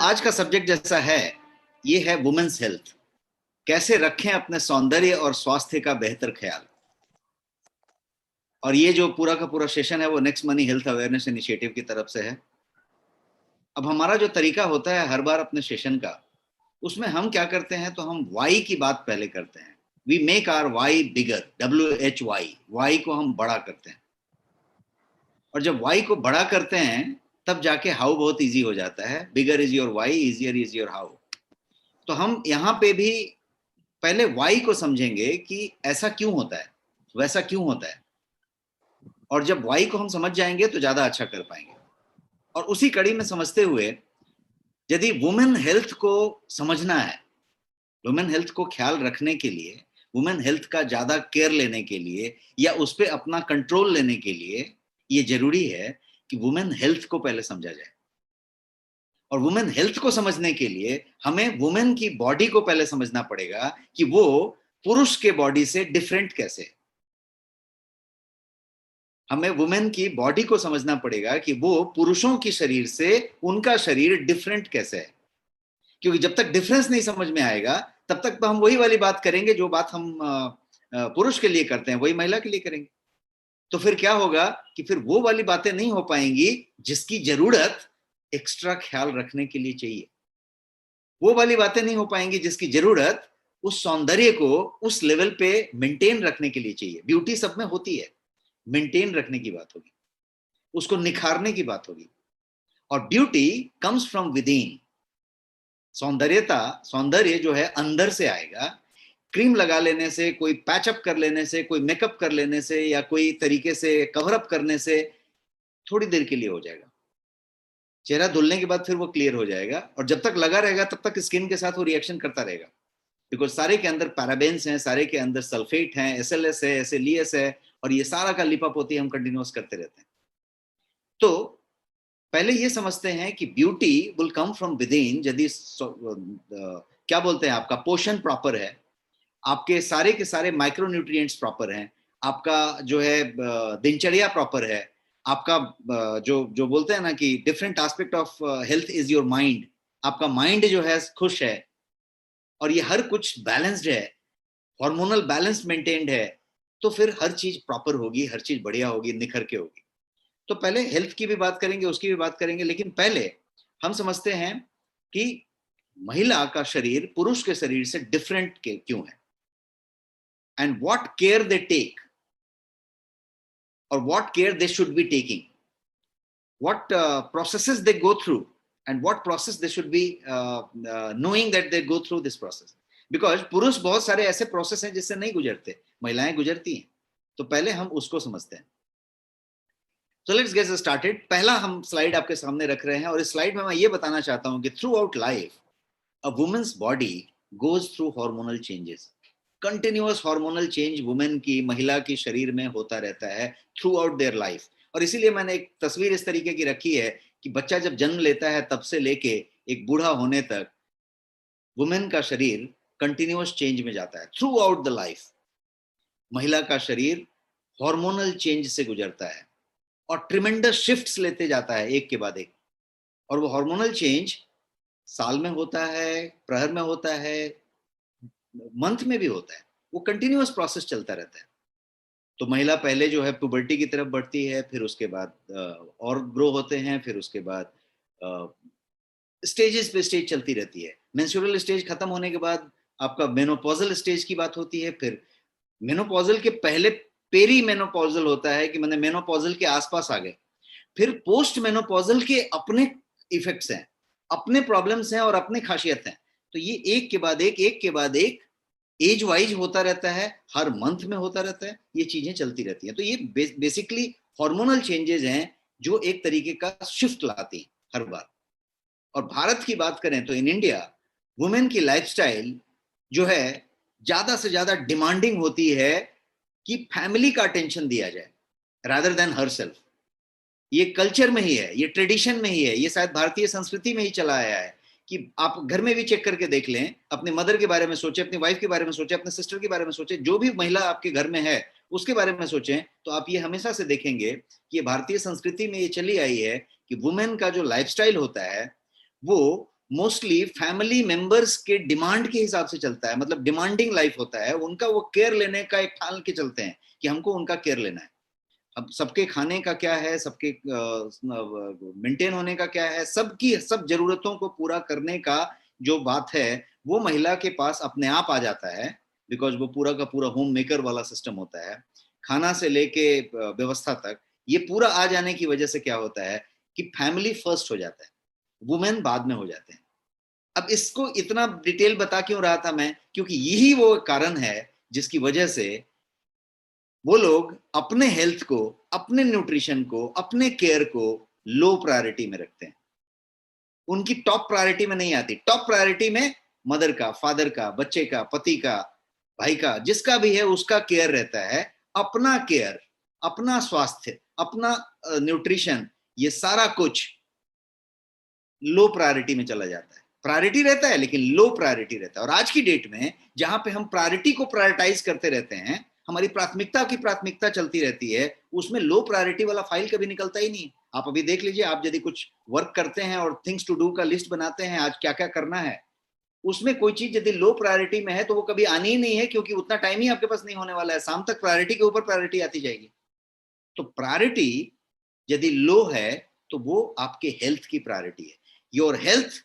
आज का सब्जेक्ट जैसा है, ये है वुमेन्स हेल्थ। कैसे रखें अपने सौंदर्य और स्वास्थ्य का बेहतर ख्याल। और ये जो पूरा का पूरा सेशन है वो next money health awareness initiative की तरफ से है। अब हमारा जो तरीका होता है हर बार अपने सेशन का, उसमें हम क्या करते हैं, तो हम वाई की बात पहले करते हैं। We make R Y bigger, WHY, Y को हम बड़ा करते हैं। और जब वाई को बड़ा करते हैं तब जाके हाउ बहुत इजी हो जाता है। Bigger is your why, easier is your how. तो हम यहाँ पे भी पहले वाई को समझेंगे कि ऐसा क्यों होता है, वैसा क्यों होता है। और जब वाई को हम समझ जाएंगे तो ज्यादा अच्छा कर पाएंगे। और उसी कड़ी में समझते हुए, यदि वुमेन हेल्थ को समझना है, वुमेन हेल्थ को ख्याल रखने के लिए, वुमेन हेल्थ का ज्यादा केयर लेने के लिए या उस पर अपना कंट्रोल लेने के लिए, ये जरूरी है कि वुमेन हेल्थ को पहले समझा जाए। और वुमेन हेल्थ को समझने के लिए हमें वुमेन की बॉडी को पहले समझना पड़ेगा कि वो पुरुष के बॉडी से डिफरेंट कैसे है। हमें वुमेन की बॉडी को समझना पड़ेगा कि वो पुरुषों की शरीर से उनका शरीर डिफरेंट कैसे है। क्योंकि जब तक डिफरेंस नहीं समझ में आएगा तब तक तो हम वही वाली बात करेंगे जो बात हम पुरुष के लिए करते हैं, वही महिला के लिए करेंगे। तो फिर क्या होगा कि फिर वो वाली बातें नहीं हो पाएंगी जिसकी जरूरत एक्स्ट्रा ख्याल रखने के लिए चाहिए। वो वाली बातें नहीं हो पाएंगी जिसकी जरूरत उस सौंदर्य को उस लेवल पे मेंटेन रखने के लिए चाहिए। ब्यूटी सब में होती है, मेंटेन रखने की बात होगी, उसको निखारने की बात होगी। और beauty comes from with in. सौंदर्य जो है अंदर से आएगा। क्रीम लगा लेने से, कोई पैचअप कर लेने से, कोई मेकअप कर लेने से या कोई तरीके से कवर अप करने से थोड़ी देर के लिए हो जाएगा। चेहरा धुलने के बाद फिर वो क्लियर हो जाएगा। और जब तक लगा रहेगा तब तक स्किन के साथ वो रिएक्शन करता रहेगा। बिकॉज सारे के अंदर पैराबेन्स हैं, सारे के अंदर सल्फेट हैं, SLS है, SLES है, और ये सारा का लिपापोती हम कंटिन्यूस करते रहते हैं। तो पहले ये समझते हैं कि beauty will come from with in. यदि क्या बोलते हैं, आपका पोषण प्रॉपर है, आपके सारे के सारे माइक्रो न्यूट्रिएंट्स प्रॉपर हैं, आपका जो है दिनचर्या प्रॉपर है, आपका जो जो बोलते हैं ना कि different aspect of health is your mind, आपका माइंड जो है खुश है, और ये हर कुछ बैलेंस्ड है, हार्मोनल बैलेंस मेंटेन्ड है, तो फिर हर चीज प्रॉपर होगी, हर चीज बढ़िया होगी, निखर के होगी। तो पहले हेल्थ की भी बात करेंगे, उसकी भी बात करेंगे, लेकिन पहले हम समझते हैं कि महिला का शरीर पुरुष के शरीर से डिफरेंट क्यों है, and what care they take, और what care they should be taking, what processes they go through, and what process they should be knowing that they go through this process. Because पुरुष बहुत सारे ऐसे process हैं जिससे नहीं गुजरते, महिलाएं गुजरती हैं। तो पहले हम उसको समझते हैं। So let's get started. पहला हम स्लाइड आपके सामने रख रहे हैं, और इस स्लाइड में मैं ये बताना चाहता हूं कि through out life a woman's body goes through hormonal changes. Continuous hormonal change women की, महिला की शरीर में होता रहता है थ्रू आउट देयर लाइफ। और इसीलिए मैंने एक तस्वीर इस तरीके की रखी है कि बच्चा जब जन्म लेता है तब से लेके एक बूढ़ा होने तक वुमेन का शरीर कंटिन्यूअस चेंज में जाता है थ्रू आउट द लाइफ। महिला का शरीर हार्मोनल चेंज से गुजरता है और ट्रिमेंडस शिफ्ट्स लेते जाता है एक के बाद एक। और वो हार्मोनल चेंज साल में होता है, प्रहर में होता है, मंथ में भी होता है। वो कंटिन्यूअस प्रोसेस चलता रहता है। तो महिला पहले जो है पुबर्टी की तरफ बढ़ती है, फिर उसके बाद और ग्रो होते हैं, फिर उसके बाद स्टेजेस पे स्टेज चलती रहती है। मेंस्ट्रुअल स्टेज खत्म होने के बाद आपका मेनोपॉजल स्टेज की बात होती है। फिर मेनोपॉजल के पहले पेरी मेनोपॉजल होता है कि मैंने मेनोपॉजल के आसपास आ गए। फिर पोस्ट मेनोपॉजल के अपने इफेक्ट्स हैं, अपने प्रॉब्लम्स हैं और अपने खासियत हैं। तो ये एक के बाद एक एज वाइज होता रहता है, हर मंथ में होता रहता है, ये चीजें चलती रहती हैं। तो ये बेसिकली हार्मोनल चेंजेस हैं जो एक तरीके का शिफ्ट लाती हैं हर बार। और भारत की बात करें तो इन इंडिया वुमेन की लाइफस्टाइल जो है ज्यादा से ज्यादा डिमांडिंग होती है कि फैमिली का अटेंशन दिया जाए रादर देन हरसेल्फ। ये कल्चर में ही है, ये ट्रेडिशन में ही है, ये शायद भारतीय संस्कृति में ही चला आया है कि आप घर में भी चेक करके देख लें, अपने मदर के बारे में सोचें, अपनी वाइफ के बारे में सोचें, अपने सिस्टर के बारे में सोचें, जो भी महिला आपके घर में है उसके बारे में सोचें, तो आप ये हमेशा से देखेंगे कि ये भारतीय संस्कृति में ये चली आई है कि वुमेन का जो लाइफस्टाइल होता है वो मोस्टली फैमिली मेंबर्स के डिमांड के हिसाब से चलता है, मतलब डिमांडिंग लाइफ होता है उनका, वो केयर लेने का एक ठान के चलते हैं कि हमको उनका केयर लेना है। अब सबके खाने का क्या है, सबके मेंटेन होने का क्या है, सबकी सब जरूरतों को पूरा करने का जो बात है वो महिला के पास अपने आप आ जाता है, बिकॉज वो पूरा का पूरा होम मेकर वाला सिस्टम होता है। खाना से लेके व्यवस्था तक ये पूरा आ जाने की वजह से क्या होता है कि फैमिली फर्स्ट हो जाता है, वुमेन बाद में हो जाते हैं। अब इसको इतना डिटेल बता क्यों रहा था मैं, क्योंकि यही वो कारण है जिसकी वजह से वो लोग अपने हेल्थ को, अपने न्यूट्रिशन को, अपने केयर को लो प्रायोरिटी में रखते हैं। उनकी टॉप प्रायोरिटी में नहीं आती। टॉप प्रायोरिटी में मदर का, फादर का, बच्चे का, पति का, भाई का, जिसका भी है उसका केयर रहता है। अपना केयर, अपना स्वास्थ्य, अपना न्यूट्रिशन, ये सारा कुछ लो प्रायोरिटी में चला जाता है। प्रायोरिटी रहता है लेकिन लो प्रायोरिटी रहता है। और आज की डेट में जहां पे हम प्रायोरिटी को प्रायोरिटाइज करते रहते हैं, हमारी प्राथमिकता की प्राथमिकता चलती रहती है, उसमें लो प्रायोरिटी वाला फाइल कभी निकलता ही नहीं। आप अभी देख लीजिए, आप यदि कुछ वर्क करते हैं और थिंग्स टू डू का लिस्ट बनाते हैं, आज क्या क्या करना है, उसमें कोई चीज यदि लो प्रायोरिटी में है तो वो कभी आनी ही नहीं है, क्योंकि उतना टाइम ही आपके पास नहीं होने वाला है। शाम तक प्रायोरिटी के ऊपर प्रायोरिटी आती जाएगी। तो प्रायोरिटी यदि लो है तो वो आपके हेल्थ की प्रायोरिटी है। योर हेल्थ,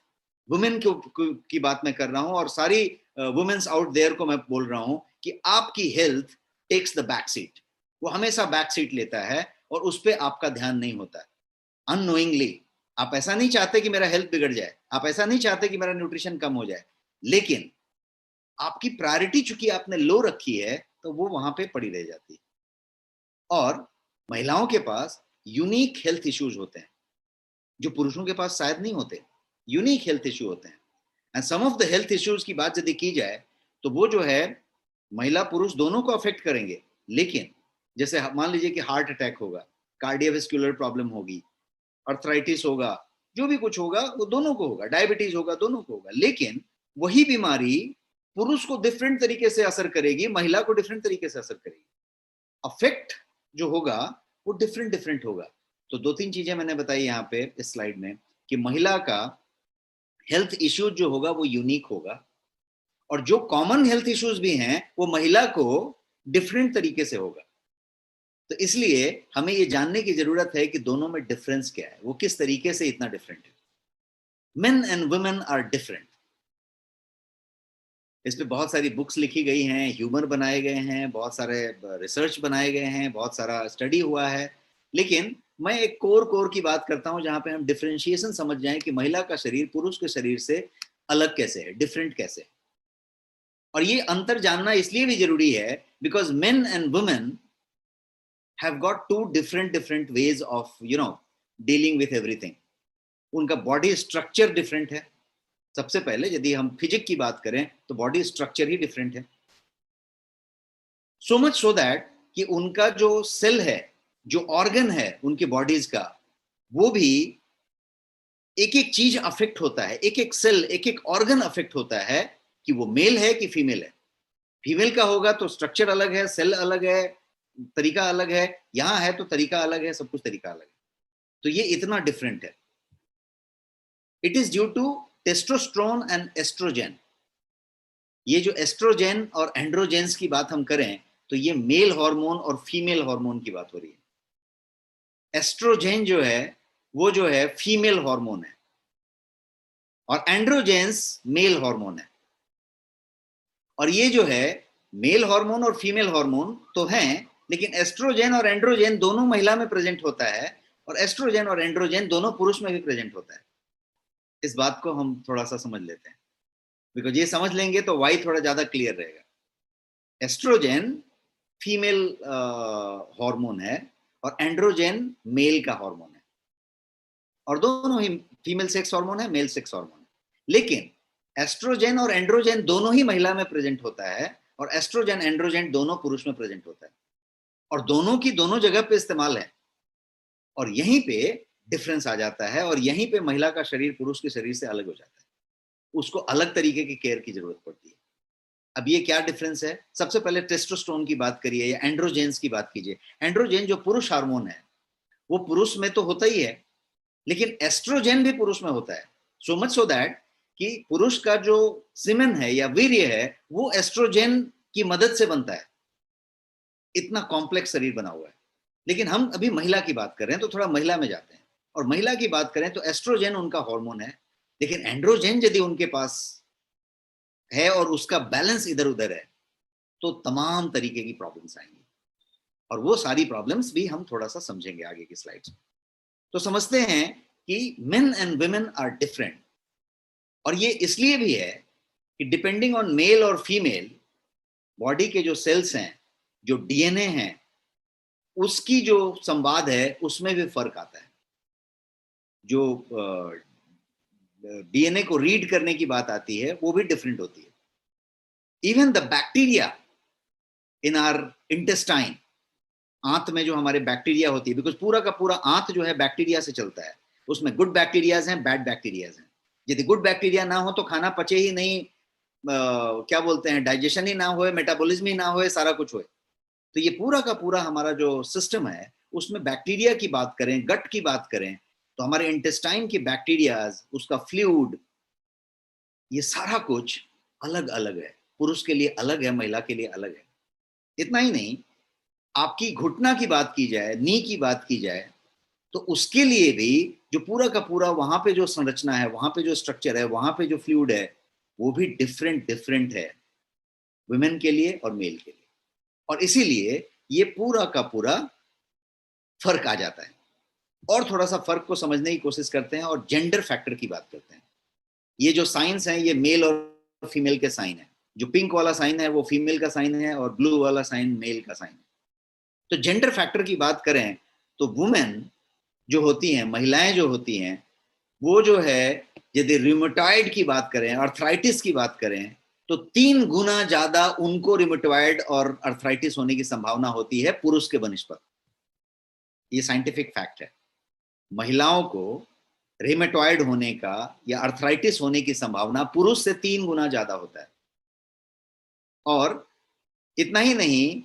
वुमेन की बात मैं कर रहा हूं, और सारी वुमेन्स आउट देयर को मैं बोल रहा हूं कि आपकी health takes the back seat. वो हमेशा बैक सीट लेता है और उस पर आपका ध्यान नहीं होता है। अननोइंगली आप ऐसा नहीं चाहते कि मेरा हेल्थ बिगड़ जाए, आप ऐसा नहीं चाहते कि मेरा न्यूट्रिशन कम हो जाए, लेकिन आपकी प्रायोरिटी चूंकि आपने लो रखी है तो वो वहां पे पड़ी रह जाती है। और महिलाओं के पास यूनिक हेल्थ इश्यूज होते हैं जो पुरुषों के पास शायद नहीं होते। यूनिक हेल्थ इश्यू होते हैं। And some of the health issues की बात यदि की जाए तो वो जो है महिला पुरुष दोनों को अफेक्ट करेंगे। लेकिन जैसे मान लीजिए कि हार्ट अटैक होगा, कार्डियोवैस्कुलर प्रॉब्लम होगी, अर्थराइटिस होगा, जो भी कुछ होगा वो दोनों को होगा, डायबिटीज होगा, दोनों को होगा। लेकिन वही बीमारी पुरुष को डिफरेंट तरीके से असर करेगी, महिला को डिफरेंट तरीके से असर करेगी। अफेक्ट जो होगा वो डिफरेंट डिफरेंट होगा। तो दो तीन चीजें मैंने बताई यहाँ पे इस स्लाइड में कि महिला का हेल्थ इश्यूज जो होगा वो यूनिक होगा, और जो कॉमन हेल्थ इश्यूज भी हैं वो महिला को डिफरेंट तरीके से होगा। तो इसलिए हमें ये जानने की जरूरत है कि दोनों में डिफरेंस क्या है, वो किस तरीके से इतना डिफरेंट है। Men and women are different. इस पे बहुत सारी बुक्स लिखी गई हैं, ह्यूमर बनाए गए हैं, बहुत सारे रिसर्च बनाए गए हैं, बहुत सारा स्टडी हुआ है। लेकिन मैं एक कोर की बात करता हूं जहां पे हम डिफरेंशिएशन समझ जाएं कि महिला का शरीर पुरुष के शरीर से अलग कैसे है, डिफरेंट कैसे है। और ये अंतर जानना इसलिए भी जरूरी है because men and women have got two different ways of dealing with everything. उनका बॉडी स्ट्रक्चर डिफरेंट है। सबसे पहले यदि हम फिजिक की बात करें तो बॉडी स्ट्रक्चर ही डिफरेंट है। सो मच सो दैट कि उनका जो सेल है, जो ऑर्गन है उनके बॉडीज का, वो भी एक एक चीज अफेक्ट होता है, एक एक सेल, एक एक ऑर्गन अफेक्ट होता है कि वो मेल है कि फीमेल है। फीमेल का होगा तो स्ट्रक्चर अलग है, सेल अलग है, तरीका अलग है। यहां है तो तरीका अलग है, सब कुछ तरीका अलग है। तो ये इतना डिफरेंट है। It is due to testosterone and estrogen. ये जो एस्ट्रोजेन और एंड्रोजेंस की बात हम करें तो ये मेल हार्मोन और फीमेल हार्मोन की बात हो रही है। एस्ट्रोजेन जो है वो जो है फीमेल हार्मोन है, और एंड्रोजेंस मेल हार्मोन है। और ये जो है मेल हार्मोन और फीमेल हार्मोन तो हैं, लेकिन एस्ट्रोजेन और एंड्रोजेन दोनों महिला में प्रेजेंट होता है, और एस्ट्रोजेन और एंड्रोजेन दोनों पुरुष में भी प्रेजेंट होता है। इस बात को हम थोड़ा सा समझ लेते हैं, बिकॉज ये समझ लेंगे तो वाई थोड़ा ज्यादा क्लियर रहेगा। एस्ट्रोजेन फीमेल हार्मोन है और एंड्रोजेन मेल का हार्मोन है, और दोनों ही फीमेल सेक्स हार्मोन है, मेल सेक्स हार्मोन है। लेकिन एस्ट्रोजेन और एंड्रोजेन दोनों ही महिला में प्रेजेंट होता है, और एस्ट्रोजेन एंड्रोजेन दोनों पुरुष में प्रेजेंट होता है, और दोनों की दोनों जगह पे इस्तेमाल है। और यहीं पे डिफरेंस आ जाता है, और यहीं पे महिला का शरीर पुरुष के शरीर से अलग हो जाता है। उसको अलग तरीके की केयर की जरूरत पड़ती है। अब ये क्या डिफरेंस है? सबसे पहले टेस्टोस्टेरोन की बात करिए या एंड्रोजेंस की बात कीजिए। एंड्रोजेन जो पुरुष हार्मोन है वो पुरुष में तो होता ही है, लेकिन एस्ट्रोजेन भी पुरुष में होता है। सो मच सो दैट कि पुरुष का जो सीमेन है या वीर्य है वो एस्ट्रोजन की मदद से बनता है। इतना कॉम्प्लेक्स शरीर बना हुआ है। लेकिन हम अभी महिला की बात कर रहे हैं तो थोड़ा महिला में जाते हैं, और महिला की बात करें तो एस्ट्रोजन उनका हार्मोन है, लेकिन एंड्रोजन यदि उनके पास है और उसका बैलेंस इधर उधर है तो तमाम तरीके की प्रॉब्लम्स आएंगी, और वो सारी प्रॉब्लम्स भी हम थोड़ा सा समझेंगे आगे की स्लाइड्स में। तो समझते हैं कि men and women are different, और ये इसलिए भी है कि डिपेंडिंग ऑन मेल और फीमेल बॉडी के जो सेल्स हैं, जो डीएनए हैं, उसकी जो संवाद है उसमें भी फर्क आता है। जो डीएनए को रीड करने की बात आती है वो भी डिफरेंट होती है। Even the bacteria in our intestine, आंत में जो हमारे बैक्टीरिया होती है, बिकॉज पूरा का पूरा आंत जो है बैक्टीरिया से चलता है, उसमें गुड बैक्टीरियाज हैं, बैड बैक्टीरियाज हैं। यदि गुड बैक्टीरिया ना हो तो खाना पचे ही नहीं, क्या बोलते हैं, डाइजेशन ही ना हो, मेटाबॉलिज्म ही ना हो, सारा कुछ हो। तो ये पूरा का पूरा हमारा जो सिस्टम है उसमें बैक्टीरिया की बात करें, गट की बात करें, तो हमारे इंटेस्टाइन के बैक्टीरियाज, उसका फ्लूइड, ये सारा कुछ अलग अलग है। पुरुष के लिए अलग है, महिला के लिए अलग है। इतना ही नहीं, आपकी घुटना की बात की जाए, नी की बात की जाए, तो उसके लिए भी जो पूरा का पूरा वहां पे जो संरचना है, वहां पे जो स्ट्रक्चर है, वहां पे जो फ्लूइड है, वो भी डिफरेंट डिफरेंट है वुमेन के लिए और मेल के लिए। और इसीलिए ये पूरा का पूरा फर्क आ जाता है। और थोड़ा सा फर्क को समझने की कोशिश करते हैं और जेंडर फैक्टर की बात करते हैं। ये जो साइंस है ये मेल और फीमेल के साइन है। जो पिंक वाला साइन है वो फीमेल का साइन है और ब्लू वाला साइन मेल का साइन है। तो जेंडर फैक्टर की बात करें तो वुमेन जो होती हैं, महिलाएं जो होती हैं, वो जो है, यदि रिमोटॉइड की बात करें, अर्थराइटिस की बात करें, तो 3 गुना ज्यादा उनको रिमोटॉइड और अर्थराइटिस होने की संभावना होती है पुरुष के बनिस्पत। ये साइंटिफिक फैक्ट है। महिलाओं को रिमेटॉइड होने का या अर्थराइटिस होने की संभावना पुरुष से 3 गुना ज्यादा होता है। और इतना ही नहीं,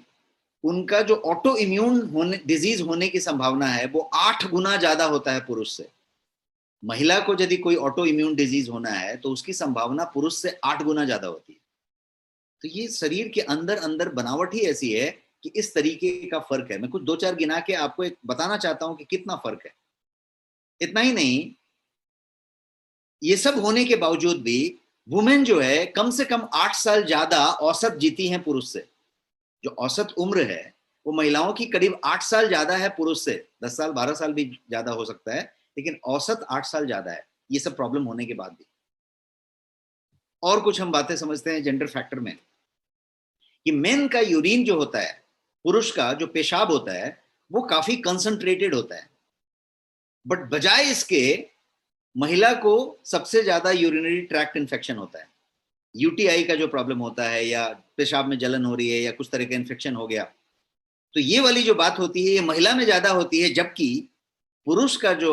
उनका जो ऑटो इम्यून होने डिजीज होने की संभावना है वो 8 गुना ज्यादा होता है पुरुष से। महिला को यदि कोई ऑटो इम्यून डिजीज होना है तो उसकी संभावना पुरुष से 8 गुना ज्यादा होती है। तो ये शरीर के अंदर अंदर बनावट ही ऐसी है कि इस तरीके का फर्क है। मैं कुछ 2-4 गिना के आपको एक बताना चाहता हूं कि कितना फर्क है। इतना ही नहीं, ये सब होने के बावजूद भी वुमेन जो है कम से कम 8 साल ज्यादा औसत जीती हैं पुरुष से। जो औसत उम्र है वो महिलाओं की करीब 8 साल ज्यादा है पुरुष से। 10 साल 12 साल भी ज्यादा हो सकता है, लेकिन औसत 8 साल ज्यादा है, ये सब प्रॉब्लम होने के बाद भी। और कुछ हम बातें समझते हैं जेंडर फैक्टर में, कि मेन का यूरिन जो होता है, पुरुष का जो पेशाब होता है, वो काफी कंसंट्रेटेड होता है। बट बजाय इसके महिला को सबसे ज्यादा यूरिनरी ट्रैक्ट इन्फेक्शन होता है। यूटीआई का जो प्रॉब्लम होता है, या पेशाब में जलन हो रही है, या कुछ तरह का इन्फेक्शन हो गया, तो ये वाली जो बात होती है ये महिला में ज्यादा होती है, जबकि पुरुष का जो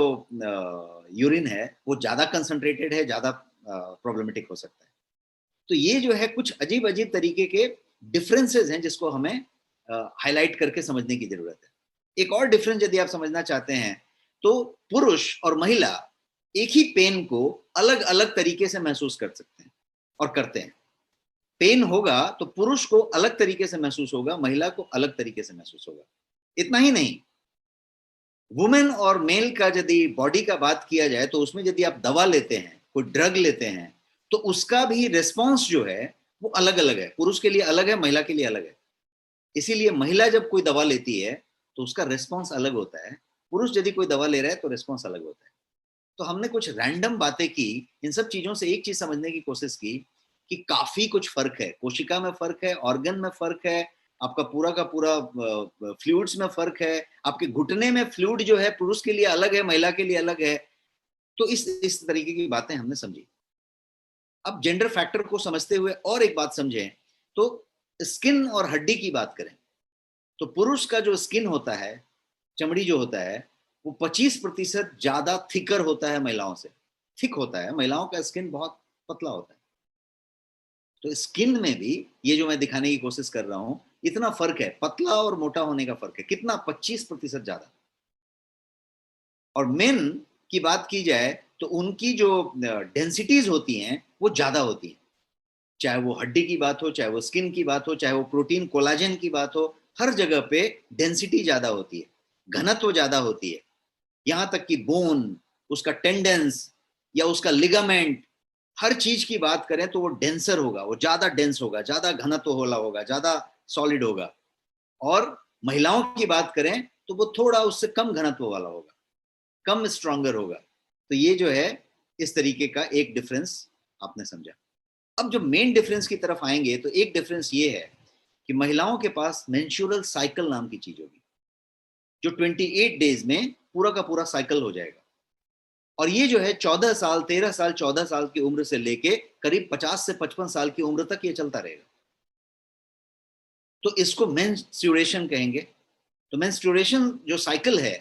यूरिन है वो ज्यादा कंसंट्रेटेड है, ज्यादा प्रॉब्लमेटिक हो सकता है। तो ये जो है कुछ अजीब अजीब तरीके के डिफरेंसेस हैं जिसको हमें हाईलाइट करके समझने की जरूरत है। एक और डिफरेंस यदि आप समझना चाहते हैं तो पुरुष और महिला एक ही पेन को अलग अलग तरीके से महसूस कर सकते हैं और करते हैं। पेन होगा तो पुरुष को अलग तरीके से महसूस होगा, महिला को अलग तरीके से महसूस होगा। इतना ही नहीं, वुमेन और मेल का यदि बॉडी का बात किया जाए तो उसमें यदि आप दवा लेते हैं, कोई ड्रग लेते हैं, तो उसका भी रिस्पॉन्स जो है वो अलग अलग है। पुरुष के लिए अलग है, महिला के लिए अलग है। इसीलिए महिला जब कोई दवा लेती है तो उसका रिस्पॉन्स अलग होता है, पुरुष यदि कोई दवा ले रहा है तो रिस्पॉन्स अलग होता है। तो हमने कुछ रैंडम बातें की, इन सब चीजों से एक चीज समझने की कोशिश की कि काफी कुछ फर्क है। कोशिका में फर्क है, ऑर्गन में फर्क है, आपका पूरा का पूरा फ्लूइड्स में फर्क है, आपके घुटने में फ्लूइड जो है पुरुष के लिए अलग है, महिला के लिए अलग है। तो इस तरीके की बातें हमने समझी। अब जेंडर फैक्टर को समझते हुए और एक बात समझें, तो स्किन और हड्डी की बात करें तो पुरुष का जो स्किन होता है, चमड़ी जो होता है, वो 25% ज्यादा थिकर होता है महिलाओं से। थिक होता है, महिलाओं का स्किन बहुत पतला होता है। तो स्किन में भी ये जो मैं दिखाने की कोशिश कर रहा हूं, इतना फर्क है, पतला और मोटा होने का फर्क है कितना, 25% ज्यादा। और मेन की बात की जाए तो उनकी जो डेंसिटीज होती हैं वो ज्यादा होती है। चाहे वो हड्डी की बात हो, चाहे वो स्किन की बात हो, चाहे वो प्रोटीन कोलाजन की बात हो, हर जगह पे डेंसिटी ज्यादा होती है, घनत्व ज्यादा होती है। यहां तक कि बोन, उसका टेंडेंस या उसका लिगामेंट, हर चीज की बात करें तो वो डेंसर होगा, वो ज्यादा डेंस होगा, ज्यादा घनत्व वाला होगा, ज्यादा सॉलिड होगा। और महिलाओं की बात करें तो वो थोड़ा उससे कम घनत्व वाला होगा, कम स्ट्रॉन्गर होगा। तो ये जो है इस तरीके का एक डिफरेंस आपने समझा। अब जो मेन डिफरेंस की तरफ आएंगे तो एक डिफरेंस ये है कि महिलाओं के पास मेंस्ट्रुअल साइकिल नाम की चीज होगी, जो 28 डेज में पूरा का पूरा साइकिल हो जाएगा। और ये जो है 14 साल, 13 साल, 14 साल की उम्र से लेके करीब 50 से 55 साल की उम्र तक ये चलता रहेगा। तो इसको मेंस्ट्रुएशन कहेंगे। तो मेंस्ट्रुएशन जो साइकिल है,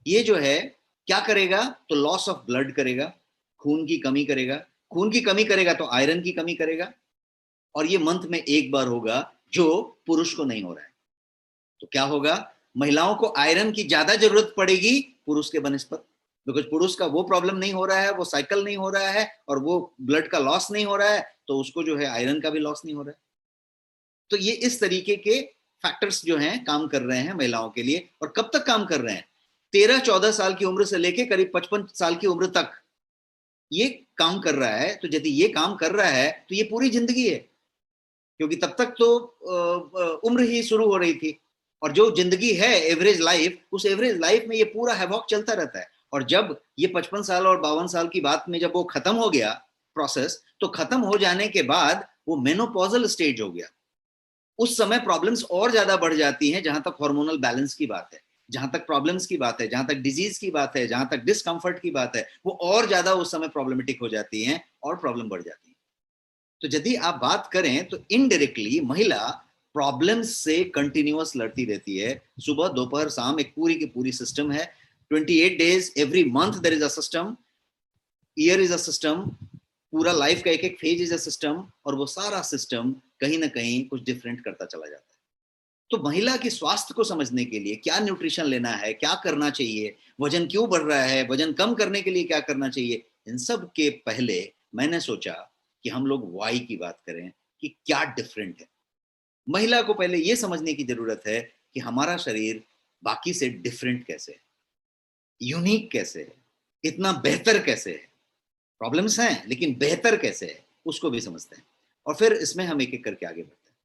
ये जो है क्या करेगा, तो लॉस ऑफ ब्लड करेगा, खून की कमी करेगा। खून की कमी करेगा तो आयरन की कमी करेगा। और ये मंथ में एक बार होगा, जो पुरुष को नहीं हो रहा है। तो क्या होगा, महिलाओं को आयरन की ज्यादा जरूरत पड़ेगी पुरुष के बनिस्पत, बिकॉज पुरुष का वो प्रॉब्लम नहीं हो रहा है, वो साइकिल नहीं हो रहा है, और वो ब्लड का लॉस नहीं हो रहा है, तो उसको जो है आयरन का भी लॉस नहीं हो रहा है। तो ये इस तरीके के फैक्टर्स जो हैं काम कर रहे हैं महिलाओं के लिए। और कब तक काम कर रहे हैं, 13-14 साल की उम्र से लेके करीब 55 साल की उम्र तक ये काम कर रहा है। तो यदि ये काम कर रहा है तो ये पूरी जिंदगी है, क्योंकि तब तक तो उम्र ही शुरू हो रही थी। और जो जिंदगी है एवरेज लाइफ, उस एवरेज लाइफ में ये पूरा हैवॉक चलता रहता है। और जब ये 55 साल और 52 साल की बात में जब वो खत्म हो गया प्रोसेस, तो खत्म हो जाने के बाद वो मेनोपॉजल स्टेज हो गया। उस समय प्रॉब्लम्स और ज्यादा बढ़ जाती हैं, जहां तक हार्मोनल बैलेंस की बात है, जहां तक प्रॉब्लम्स की बात है, जहां तक डिजीज की बात है, जहां तक डिस्कंफर्ट की बात है, वो और ज्यादा उस समय प्रॉब्लमेटिक हो जाती हैं और प्रॉब्लम बढ़ जाती है। तो यदि आप बात करें तो इनडायरेक्टली महिला प्रॉब्लम्स से कंटिन्यूअस लड़ती रहती है, सुबह दोपहर शाम, एक पूरी की पूरी सिस्टम है। 28 days every month there is a system, year is a system, पूरा लाइफ का एक एक फेज इज अ सिस्टम, और वो सारा सिस्टम कहीं ना कहीं कुछ डिफरेंट करता चला जाता है। तो महिला की स्वास्थ्य को समझने के लिए क्या न्यूट्रिशन लेना है, क्या करना चाहिए, वजन क्यों बढ़ रहा है, वजन कम करने के लिए क्या करना चाहिए, इन सब के पहले मैंने सोचा कि हम लोग वाई की बात करें कि क्या डिफरेंट है। महिला को पहले यह समझने की जरूरत है कि हमारा शरीर बाकी से डिफरेंट कैसे है, यूनिक कैसे है, इतना बेहतर कैसे है। प्रॉब्लम्स हैं लेकिन बेहतर कैसे है, उसको भी समझते हैं। और फिर इसमें हम एक एक करके आगे बढ़ते हैं।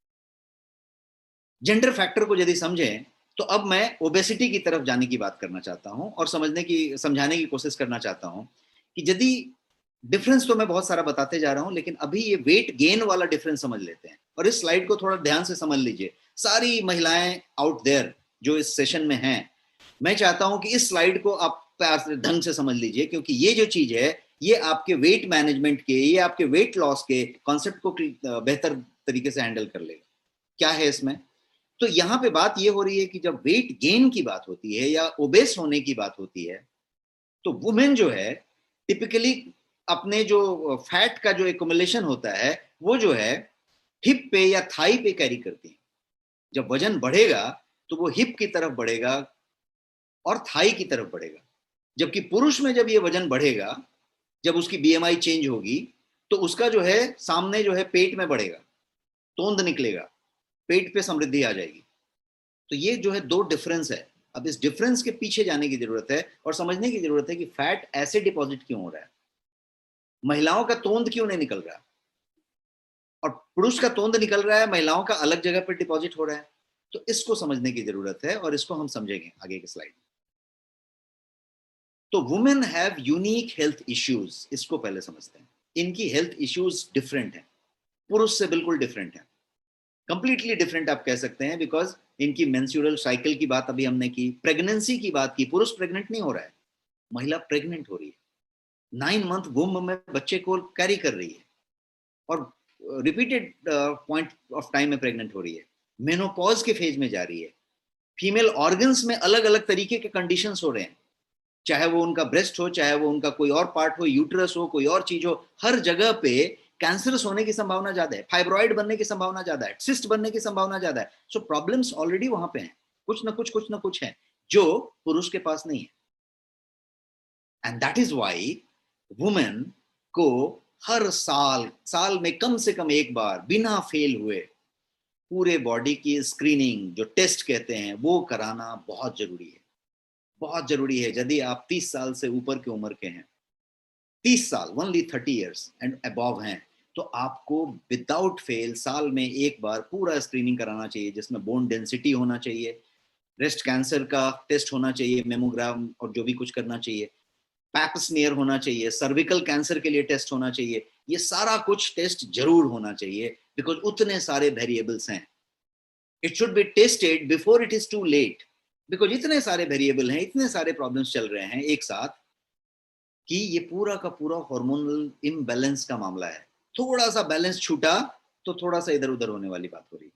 जेंडर फैक्टर को यदि समझें तो अब मैं ओबेसिटी की तरफ जाने की बात करना चाहता हूं और समझाने की कोशिश करना चाहता हूं कि यदि डिफरेंस तो मैं बहुत सारा बताते जा रहा हूं, लेकिन अभी ये वेट गेन वाला डिफरेंस समझ लेते हैं। और इस स्लाइड को थोड़ा ध्यान से समझ लीजिए, सारी महिलाएं आउट देयर जो इस सेशन में हैं, मैं चाहता हूं कि इस स्लाइड को आप प्यार से ढंग से समझ लीजिए, क्योंकि ये जो चीज है ये आपके वेट मैनेजमेंट के, ये आपके वेट लॉस के कॉन्सेप्ट को बेहतर तरीके से हैंडल कर लेगा। क्या है इसमें, तो यहां पे बात ये हो रही है कि जब वेट गेन की बात होती है या ओबेस होने की बात होती है, तो वुमेन जो है टिपिकली अपने जो फैट का जो एकुमुलेशन होता है वो जो है हिप पे या थाई पे कैरी करती है। जब वजन बढ़ेगा तो वो हिप की तरफ बढ़ेगा और थाई की तरफ बढ़ेगा। जबकि पुरुष में जब ये वजन बढ़ेगा, जब उसकी बीएमआई चेंज होगी, तो उसका जो है सामने जो है पेट में बढ़ेगा, तोंद निकलेगा, पेट पे समृद्धि आ जाएगी। तो ये जो है दो डिफरेंस है। अब इस डिफरेंस के पीछे जाने की जरूरत है और समझने की जरूरत है कि फैट ऐसे डिपॉजिट क्यों हो रहा है, महिलाओं का तोंद क्यों नहीं निकल रहा, और पुरुष का तोंद निकल रहा है, महिलाओं का अलग जगह पर डिपॉजिट हो रहा है। तो इसको समझने की जरूरत है और इसको हम समझेंगे आगे के स्लाइड में। तो women have unique health issues, इसको पहले समझते हैं। इनकी हेल्थ इश्यूज डिफरेंट है, पुरुष से बिल्कुल डिफरेंट है, कंप्लीटली डिफरेंट आप कह सकते हैं। बिकॉज इनकी मेंस्ट्रुअल साइकिल की बात अभी हमने की, प्रेगनेंसी की बात की, पुरुष प्रेग्नेंट नहीं हो रहा है, महिला प्रेग्नेंट हो रही है, 9 मंथ वुम्ब में बच्चे को कैरी कर रही है और रिपीटेड पॉइंट ऑफ टाइम में प्रेग्नेंट हो रही है, मेनोपॉज के फेज में जा रही है। फीमेल ऑर्गन्स में अलग अलग तरीके के कंडीशंस हो रहे हैं, चाहे वो उनका ब्रेस्ट हो, चाहे वो उनका कोई और पार्ट हो, यूट्रस हो, कोई और चीज हो, हर जगह पे कैंसरस होने की संभावना ज्यादा है, फाइब्रॉइड बनने की संभावना ज्यादा है, सिस्ट बनने की संभावना ज्यादा है। सो प्रॉब्लम्स ऑलरेडी वहां पे हैं, कुछ ना कुछ है जो पुरुष के पास नहीं है। And that is why women को हर साल साल में कम से कम एक बार बिना फेल हुए पूरे बॉडी की स्क्रीनिंग, जो टेस्ट कहते हैं, वो कराना बहुत जरूरी है। बहुत जरूरी है। यदि आप 30 साल से ऊपर की उम्र के हैं, 30 साल, ओनली 30 इयर्स एंड अबव हैं, तो आपको विदाउट फेल साल में एक बार पूरा स्क्रीनिंग कराना चाहिए, जिसमें बोन डेंसिटी होना चाहिए, ब्रेस्ट कैंसर का टेस्ट होना चाहिए, मेमोग्राम और जो भी कुछ करना चाहिए, पैप स्मीयर होना चाहिए, सर्विकल कैंसर के लिए टेस्ट होना चाहिए। ये सारा कुछ टेस्ट जरूर होना चाहिए, बिकॉज उतने सारे वेरिएबल्स हैं। It should be tested before it is too late, because इतने सारे वेरिएबल हैं, इतने सारे प्रॉब्लम्स चल रहे हैं एक साथ, कि ये पूरा का पूरा हार्मोनल इम्बैलेंस का मामला है। थोड़ा सा बैलेंस छूटा तो थोड़ा सा इधर उधर होने वाली बात हो रही है।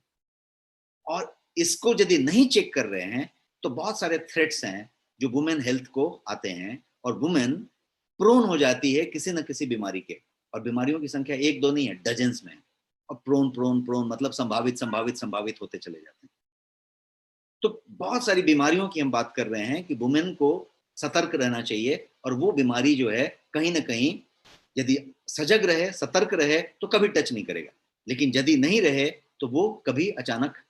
और इसको यदि नहीं चेक कर रहे हैं तो बहुत सारे थ्रेट्स हैं जो वुमेन हेल्थ को आते हैं, और वुमेन प्रोन हो जाती है किसी न किसी बीमारी के। और बीमारियों की संख्या एक दो नहीं है, डजन्स में। और प्रोन प्रोन प्रोन मतलब संभावित संभावित संभावित होते चले जाते हैं। तो बहुत सारी बीमारियों की हम बात कर रहे हैं कि वुमेन को सतर्क रहना चाहिए, और वो बीमारी जो है कहीं ना कहीं यदि सजग रहे, सतर्क रहे, तो कभी टच नहीं करेगा। लेकिन यदि नहीं रहे तो वो कभी अचानक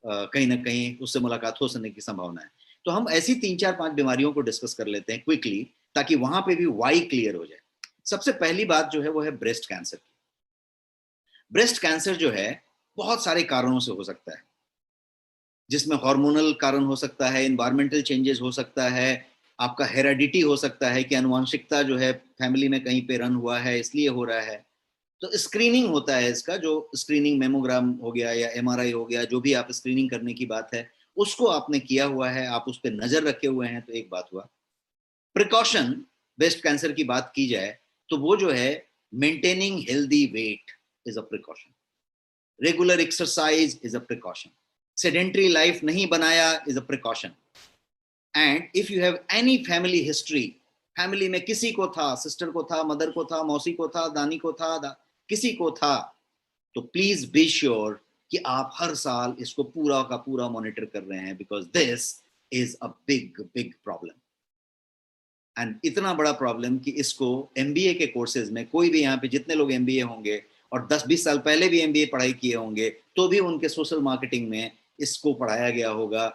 कहीं ना कहीं उससे मुलाकात हो सकने की संभावना है। तो हम ऐसी 3 4 5 बीमारियों को डिस्कस कर लेते हैं क्विकली, ताकि वहां पे भी वाई क्लियर हो जाए। सबसे पहली बात जो है वो है ब्रेस्ट कैंसर की। ब्रेस्ट कैंसर जो है बहुत सारे कारणों से हो सकता है, जिसमें हार्मोनल कारण हो सकता है, इन्वायरमेंटल चेंजेस हो सकता है, आपका हेरेडिटी हो सकता है कि अनुवांशिकता जो है फैमिली में कहीं पे रन हुआ है इसलिए हो रहा है। तो स्क्रीनिंग होता है इसका, जो स्क्रीनिंग मेमोग्राम हो गया या एमआरआई हो गया, जो भी आप स्क्रीनिंग करने की बात है, उसको आपने किया हुआ है, आप उस पर नजर रखे हुए हैं, तो एक बात हुआ। प्रिकॉशन, ब्रेस्ट कैंसर की बात की जाए तो वो जो है maintaining healthy weight is a precaution, regular exercise is a precaution, sedentary life नहीं बनाया is a precaution, and if you have any family history, family में किसी को था, सिस्टर को था, मदर को था, मौसी को था, दानी को था, किसी को था, तो प्लीज बी श्योर कि आप हर साल इसको पूरा का पूरा मॉनिटर कर रहे हैं, because this is a big big problem. And इतना बड़ा प्रॉब्लम कि इसको एमबीए के कोर्सेज में, कोई भी यहाँ पे जितने लोग एमबीए होंगे और 10-20 साल पहले भी एमबीए पढ़ाई किए होंगे, तो भी उनके सोशल मार्केटिंग में इसको पढ़ाया गया होगा,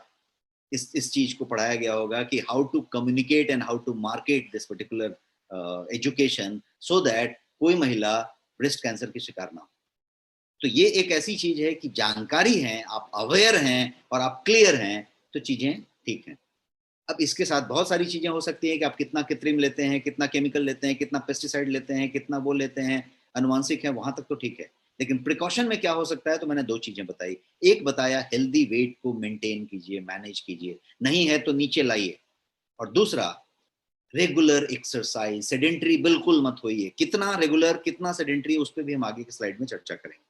इस चीज को पढ़ाया गया होगा कि how to communicate and how to market this particular education, so that कोई महिला ब्रेस्ट कैंसर की शिकार ना हो। तो ये एक ऐसी चीज है कि जानकारी है, आप अवेयर हैं और आप क्लियर हैं, तो चीजें ठीक हैं। अब इसके साथ बहुत सारी चीजें हो सकती हैं कि आप कितना कृत्रिम लेते हैं, कितना केमिकल लेते हैं, कितना पेस्टिसाइड लेते हैं, कितना वो लेते हैं, अनुवांशिक है, वहां तक तो ठीक है। लेकिन प्रिकॉशन में क्या हो सकता है, तो मैंने दो चीजें बताई। एक बताया हेल्दी वेट को मेंटेन कीजिए, मैनेज कीजिए, नहीं है तो नीचे लाइए। और दूसरा, रेगुलर एक्सरसाइज, सेडेंट्री बिल्कुल मत होइए। कितना रेगुलर, कितना सेडेंट्री, उस पर भी हम आगे की स्लाइड में चर्चा करेंगे।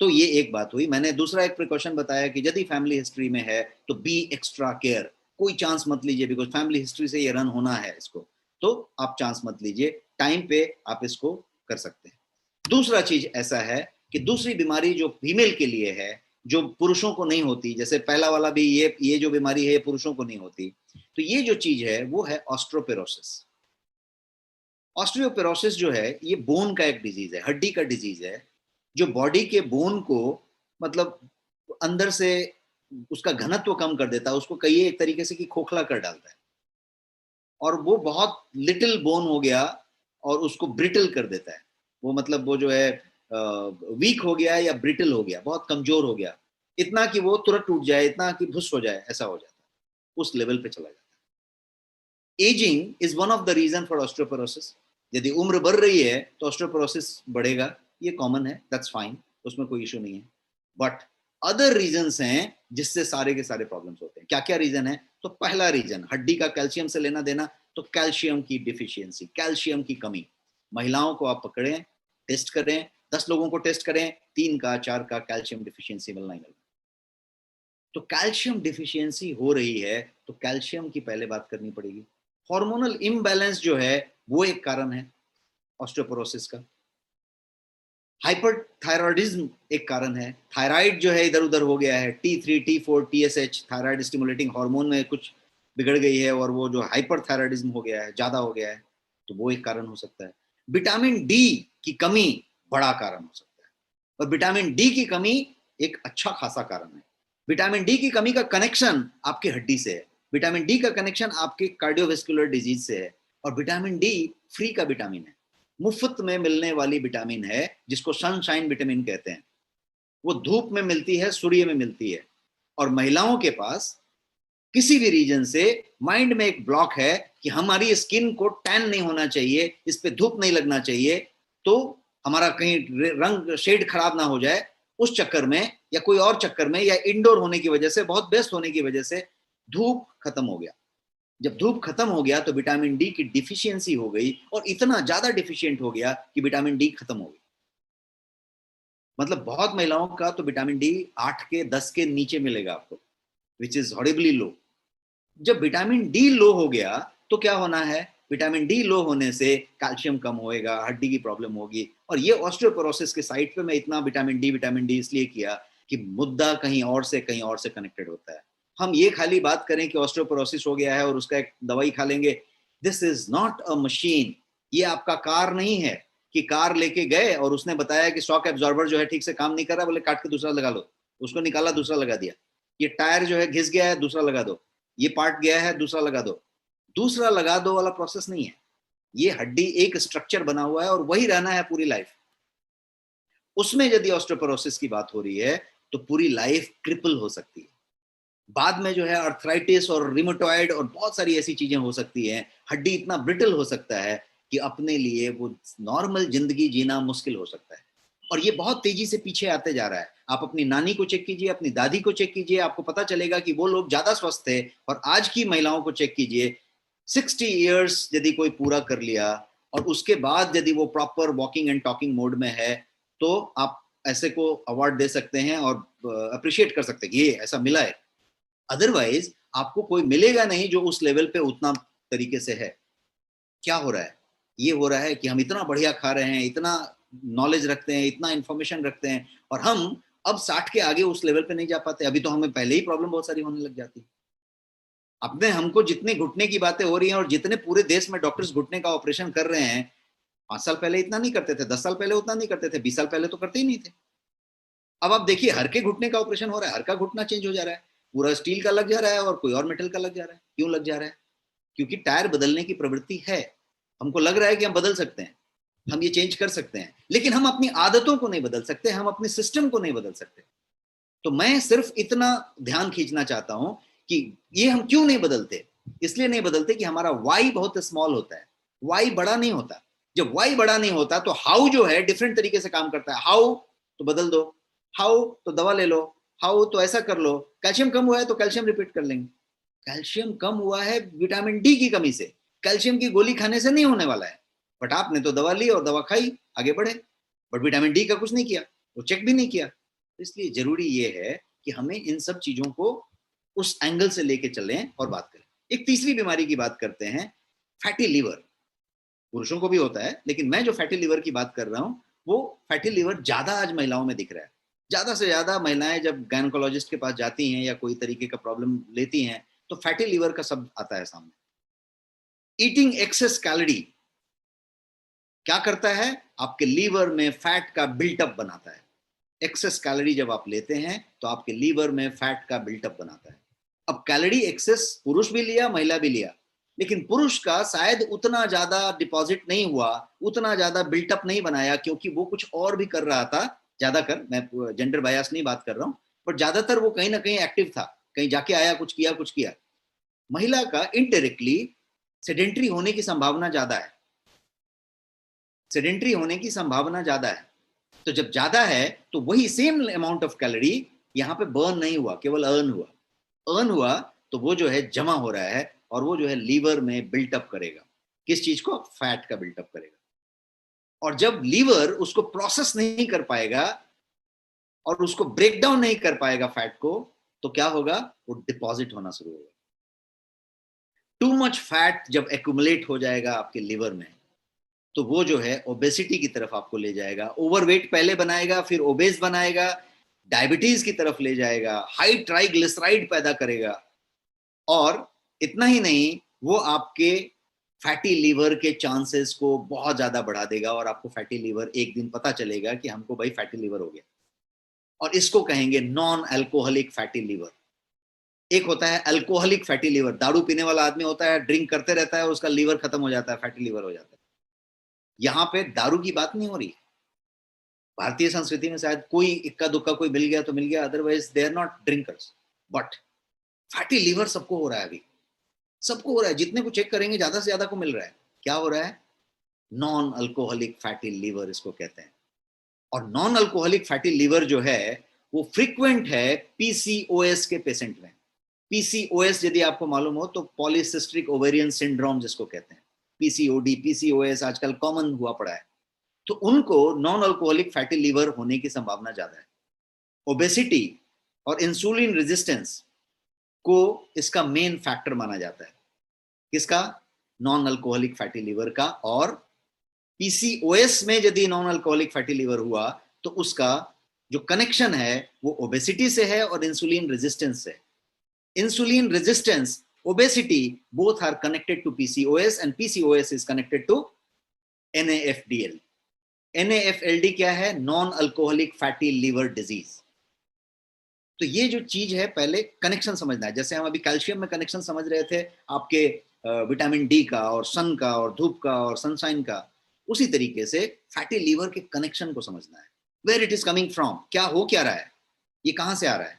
तो ये एक बात हुई। मैंने दूसरा एक प्रिकॉशन बताया कि यदि फैमिली हिस्ट्री में है तो बी एक्स्ट्रा केयर, कोई चांस मत लीजिए, बिकॉज फैमिली हिस्ट्री से ये रन होना है इसको, तो आप चांस मत लीजिए, टाइम पे आप इसको कर सकते हैं। दूसरा चीज ऐसा है कि दूसरी बीमारी जो फीमेल के लिए है, जो पुरुषों को नहीं होती, जैसे पहला वाला भी, ये जो बीमारी है ये पुरुषों को नहीं होती, तो ये जो चीज है वो है ऑस्ट्रोपेरोसिस। ऑस्ट्रियोपेरोसिस जो है ये बोन का एक डिजीज है, हड्डी का डिजीज है, जो बॉडी के बोन को मतलब अंदर से उसका घनत्व कम कर देता है, उसको कहिए एक तरीके से कि खोखला कर डालता है, और वो बहुत लिटिल बोन हो गया और उसको ब्रिटल कर देता है। वो मतलब वो जो है वीक हो गया या ब्रिटल हो गया, बहुत कमजोर हो गया, इतना कि वो तुरंत टूट जाए, इतना कि भुस हो जाए, ऐसा हो जाता है, उस लेवल पे चला जाता है। Ageing is one of the reason for osteoporosis. यदि उम्र बढ़ रही है तो ऑस्टियोपोरोसिस बढ़ेगा, ये कॉमन है, दैट्स फाइन, उसमें कोई इशू नहीं है। बट अदर रीजंस हैं जिससे सारे के सारे प्रॉब्लम्स होते हैं। क्या क्या रीजन है, तो पहला रीजन हड्डी का कैल्शियम से लेना देना, तो कैल्शियम की डिफिशियंसी, कैल्शियम की कमी। महिलाओं को आप पकड़ें, टेस्ट करें, 10 लोगों को टेस्ट करें, 3 का 4 का कैल्शियम डिफिशियंसी मिलना ही मिलना। तो कैल्शियम डिफिशियंसी हो रही है तो कैल्शियम की पहले बात करनी पड़ेगी। हार्मोनल इम्बैलेंस जो है वो एक कारण है ऑस्टियोपोरोसिस का। हाइपरथायरॉयडिज्म एक कारण है, थायराइड जो है इधर उधर हो गया है, T3 T4 TSH, thyroid stimulating hormone में कुछ बिगड़ गई है और वो जो हाइपरथायरॉयडिज्म हो गया है, ज्यादा हो गया है, तो वो एक कारण हो सकता है। विटामिन डी की कमी बड़ा कारण हो सकता है, और विटामिन डी की कमी एक अच्छा खासा कारण है। विटामिन डी की कमी का कनेक्शन आपकी हड्डी से है, विटामिन डी का कनेक्शन आपके कार्डियोवेस्कुलर डिजीज से है, और विटामिन डी फ्री का विटामिन है, मुफ्त में मिलने वाली विटामिन है, जिसको सनशाइन विटामिन कहते हैं। वो धूप में मिलती है, सूर्य में मिलती है। और महिलाओं के पास किसी भी रीजन से माइंड में एक ब्लॉक है कि हमारी स्किन को टैन नहीं होना चाहिए, इस पे धूप नहीं लगना चाहिए, तो हमारा कहीं रंग शेड खराब ना हो जाए, उस चक्कर में या कोई और चक्कर में या इंडोर होने की वजह से, बहुत व्यस्त होने की वजह से धूप खत्म हो गया। जब धूप खत्म हो गया तो विटामिन डी की डिफिशियंसी हो गई, और इतना ज्यादा डिफिशियंट हो गया कि विटामिन डी खत्म हो गई। मतलब बहुत महिलाओं का तो विटामिन डी 8 के 10 के नीचे मिलेगा आपको, विच इज हॉरिबली लो। जब विटामिन डी लो हो गया तो क्या होना है, विटामिन डी लो होने से कैल्शियम कम होएगा, हड्डी की प्रॉब्लम होगी। और ये ऑस्टियोपोरोसिस के साइड पे मैं इतना विटामिन डी इसलिए किया कि मुद्दा कहीं और से कनेक्टेड होता है। हम ये खाली बात करें कि ऑस्टियोपोरोसिस हो गया है और उसका एक दवाई खा लेंगे, this is not a machine. ये आपका कार नहीं है कि कार लेके गए और उसने बताया कि शॉक एब्जॉर्बर जो है ठीक से काम नहीं कर रहा, बोले काट के दूसरा लगा लो, उसको निकाला दूसरा लगा दिया। ये टायर जो है घिस गया है, दूसरा लगा दो, ये पार्ट गया है, दूसरा लगा दो। दूसरा लगा दो वाला प्रोसेस नहीं है। ये हड्डी एक स्ट्रक्चर बना हुआ है और वही रहना है पूरी लाइफ। उसमें यदि ऑस्टियोपोरोसिस की बात हो रही है तो पूरी लाइफ क्रिपल हो सकती है। बाद में जो है अर्थराइटिस और रिमोटॉइड और बहुत सारी ऐसी चीजें हो सकती हैं। हड्डी इतना ब्रिटल हो सकता है कि अपने लिए वो नॉर्मल जिंदगी जीना मुश्किल हो सकता है। और ये बहुत तेजी से पीछे आते जा रहा है। आप अपनी नानी को चेक कीजिए, अपनी दादी को चेक कीजिए, आपको पता चलेगा कि वो लोग ज्यादा स्वस्थ थे। और आज की महिलाओं को चेक कीजिए, 60 ईयर्स यदि कोई पूरा कर लिया और उसके बाद यदि वो proper walking and talking mode में है, तो आप ऐसे को अवार्ड दे सकते हैं और अप्रिशिएट कर सकते हैं कि ये ऐसा मिला है। अदरवाइज आपको कोई मिलेगा नहीं जो उस लेवल पे उतना तरीके से है। क्या हो रहा है, ये हो रहा है कि हम इतना बढ़िया खा रहे हैं, इतना नॉलेज रखते हैं, इतना इंफॉर्मेशन रखते हैं, और हम अब 60 के आगे उस लेवल पे नहीं जा पाते। अभी तो हमें पहले ही प्रॉब्लम बहुत सारी होने लग जाती है। अपने हमको जितने घुटने की बातें हो रही हैं और जितने पूरे देश में डॉक्टर्स घुटने का ऑपरेशन कर रहे हैं, 5 साल पहले इतना नहीं करते थे, 10 साल पहले उतना नहीं करते थे, 20 साल पहले तो करते ही नहीं थे। अब आप देखिए हर के घुटने का ऑपरेशन हो रहा है, हर का घुटना चेंज हो जा रहा है, पूरा स्टील का लग जा रहा है और कोई और मेटल का लग जा रहा है। क्यों लग जा रहा है? क्योंकि टायर बदलने की प्रवृत्ति है। हमको लग रहा है कि हम बदल सकते हैं, हम ये चेंज कर सकते हैं, लेकिन हम अपनी आदतों को नहीं बदल सकते, हम अपने सिस्टम को नहीं बदल सकते। तो मैं सिर्फ इतना ध्यान खींचना चाहता हूं कि ये हम क्यों नहीं बदलते। इसलिए नहीं बदलते कि हमारा वाई बहुत स्मॉल होता है, वाई बड़ा नहीं होता। जब वाई बड़ा नहीं होता तो हाउ जो है डिफरेंट तरीके से काम करता है। हाउ तो बदल दो, हाउ तो दवा ले लो, हाउ तो ऐसा कर लो। कैल्शियम कम हुआ है तो कैल्शियम रिपीट कर लेंगे। कैल्शियम कम हुआ है विटामिन डी की कमी से, कैल्शियम की गोली खाने से नहीं होने वाला है। बट आपने तो दवा ली और दवा खाई, आगे बढ़े, बट विटामिन डी का कुछ नहीं किया, वो चेक भी नहीं किया। इसलिए जरूरी ये है कि हमें इन सब चीजों को उस एंगल से लेके चलें और बात करें। एक तीसरी बीमारी की बात करते हैं, फैटी लीवर। पुरुषों को भी होता है, लेकिन मैं जो फैटी लीवर की बात कर रहा हूं वो फैटी लीवर ज्यादा आज महिलाओं में दिख रहा है। ज्यादा से ज्यादा महिलाएं जब गायनोकोलॉजिस्ट के पास जाती हैं या कोई तरीके का प्रॉब्लम लेती हैं तो फैटी लीवर का शब्द आता है सामने। ईटिंग एक्सेस कैलोरी क्या करता है, आपके लीवर में फैट का बिल्टअप बनाता है। एक्सेस कैलोरी जब आप लेते हैं तो आपके लीवर में फैट का बिल्टअप बनाता है। अब कैलोरी एक्सेस पुरुष भी लिया, महिला भी लिया, लेकिन पुरुष का शायद उतना ज्यादा डिपॉजिट नहीं हुआ, उतना ज्यादा बिल्टअप नहीं बनाया, क्योंकि वो कुछ और भी कर रहा था। ज्यादातर, मैं जेंडर बायस नहीं बात कर रहा हूं, पर ज्यादातर वो कहीं ना कहीं एक्टिव था, कहीं जाके आया, कुछ किया कुछ किया। महिला का इनडायरेक्टली सेडेंट्री होने की संभावना ज्यादा है, सेडेंट्री होने की संभावना ज्यादा है। तो जब ज्यादा है तो वही सेम अमाउंट ऑफ कैलोरी यहाँ पे बर्न नहीं हुआ, केवल अर्न हुआ। अर्न हुआ तो वो जो है जमा हो रहा है और वो जो है लीवर में बिल्टअप करेगा। किस चीज को? फैट का बिल्टअप करेगा। और जब लीवर उसको प्रोसेस नहीं कर पाएगा और उसको ब्रेक डाउन नहीं कर पाएगा फैट को, तो क्या होगा? वो डिपॉजिट होना शुरू होगा। टू मच फैट जब एक्यूमुलेट हो जाएगा आपके लीवर में तो वो जो है ओबेसिटी की तरफ आपको ले जाएगा। ओवरवेट पहले बनाएगा, फिर ओबेस बनाएगा, डायबिटीज की तरफ ले जाएगा, हाई ट्राइग्लिसराइड पैदा करेगा। और इतना ही नहीं, वो आपके फैटी लीवर के चांसेस को बहुत ज्यादा बढ़ा देगा और आपको फैटी लीवर एक दिन पता चलेगा कि हमको भाई फैटी लीवर हो गया, और इसको कहेंगे नॉन अल्कोहलिक फैटी लीवर। एक होता है अल्कोहलिक फैटी लीवर, दारू पीने वाला आदमी होता है, ड्रिंक करते रहता है, उसका लीवर खत्म हो जाता है, फैटी लीवर हो जाता है। यहाँ पे दारू की बात नहीं हो रही। भारतीय संस्कृति में शायद कोई इक्का दुक्का कोई मिल गया तो मिल गया, otherwise they are not drinkers. But fatty liver सबको हो रहा है, अभी सबको हो रहा है, जितने को चेक करेंगे ज्यादा से ज्यादा को मिल रहा है। क्या हो रहा है? नॉन अल्कोहलिक फैटी लीवर इसको कहते हैं। और नॉन अल्कोहलिक फैटी लीवर जो है वो फ्रीक्वेंट है पीसीओएस के पेशेंट में। पीसीओएस यदि आपको मालूम हो तो पॉलीसिस्टिक ओवेरियन सिंड्रोम जिसको कहते हैं, पीसीओडी, पीसीओएस आजकल कॉमन हुआ पड़ा है, तो उनको नॉन अल्कोहलिक फैटी लीवर होने की संभावना ज्यादा है। ओबेसिटी और इंसुलिन रेजिस्टेंस को इसका मेन फैक्टर माना जाता है। किसका? नॉन अल्कोहलिक फैटी लीवर का। और पीसीओएस में यदि नॉन अल्कोहलिक फैटी लीवर हुआ तो उसका जो कनेक्शन है वो ओबेसिटी से है और इंसुलिन रेजिस्टेंस से। Insulin resistance, obesity, both are connected to PCOS and PCOS is connected to NAFLD। NAFLD क्या है? Non alcoholic fatty liver disease. तो ये जो चीज है पहले कनेक्शन समझना है। जैसे हम अभी कैल्शियम में कनेक्शन समझ रहे थे आपके विटामिन डी का और सन का और धूप का और सनशाइन का, उसी तरीके से फैटी लीवर के कनेक्शन को समझना है। Where it is coming from, क्या हो क्या रहा है, ये कहां से आ रहा है।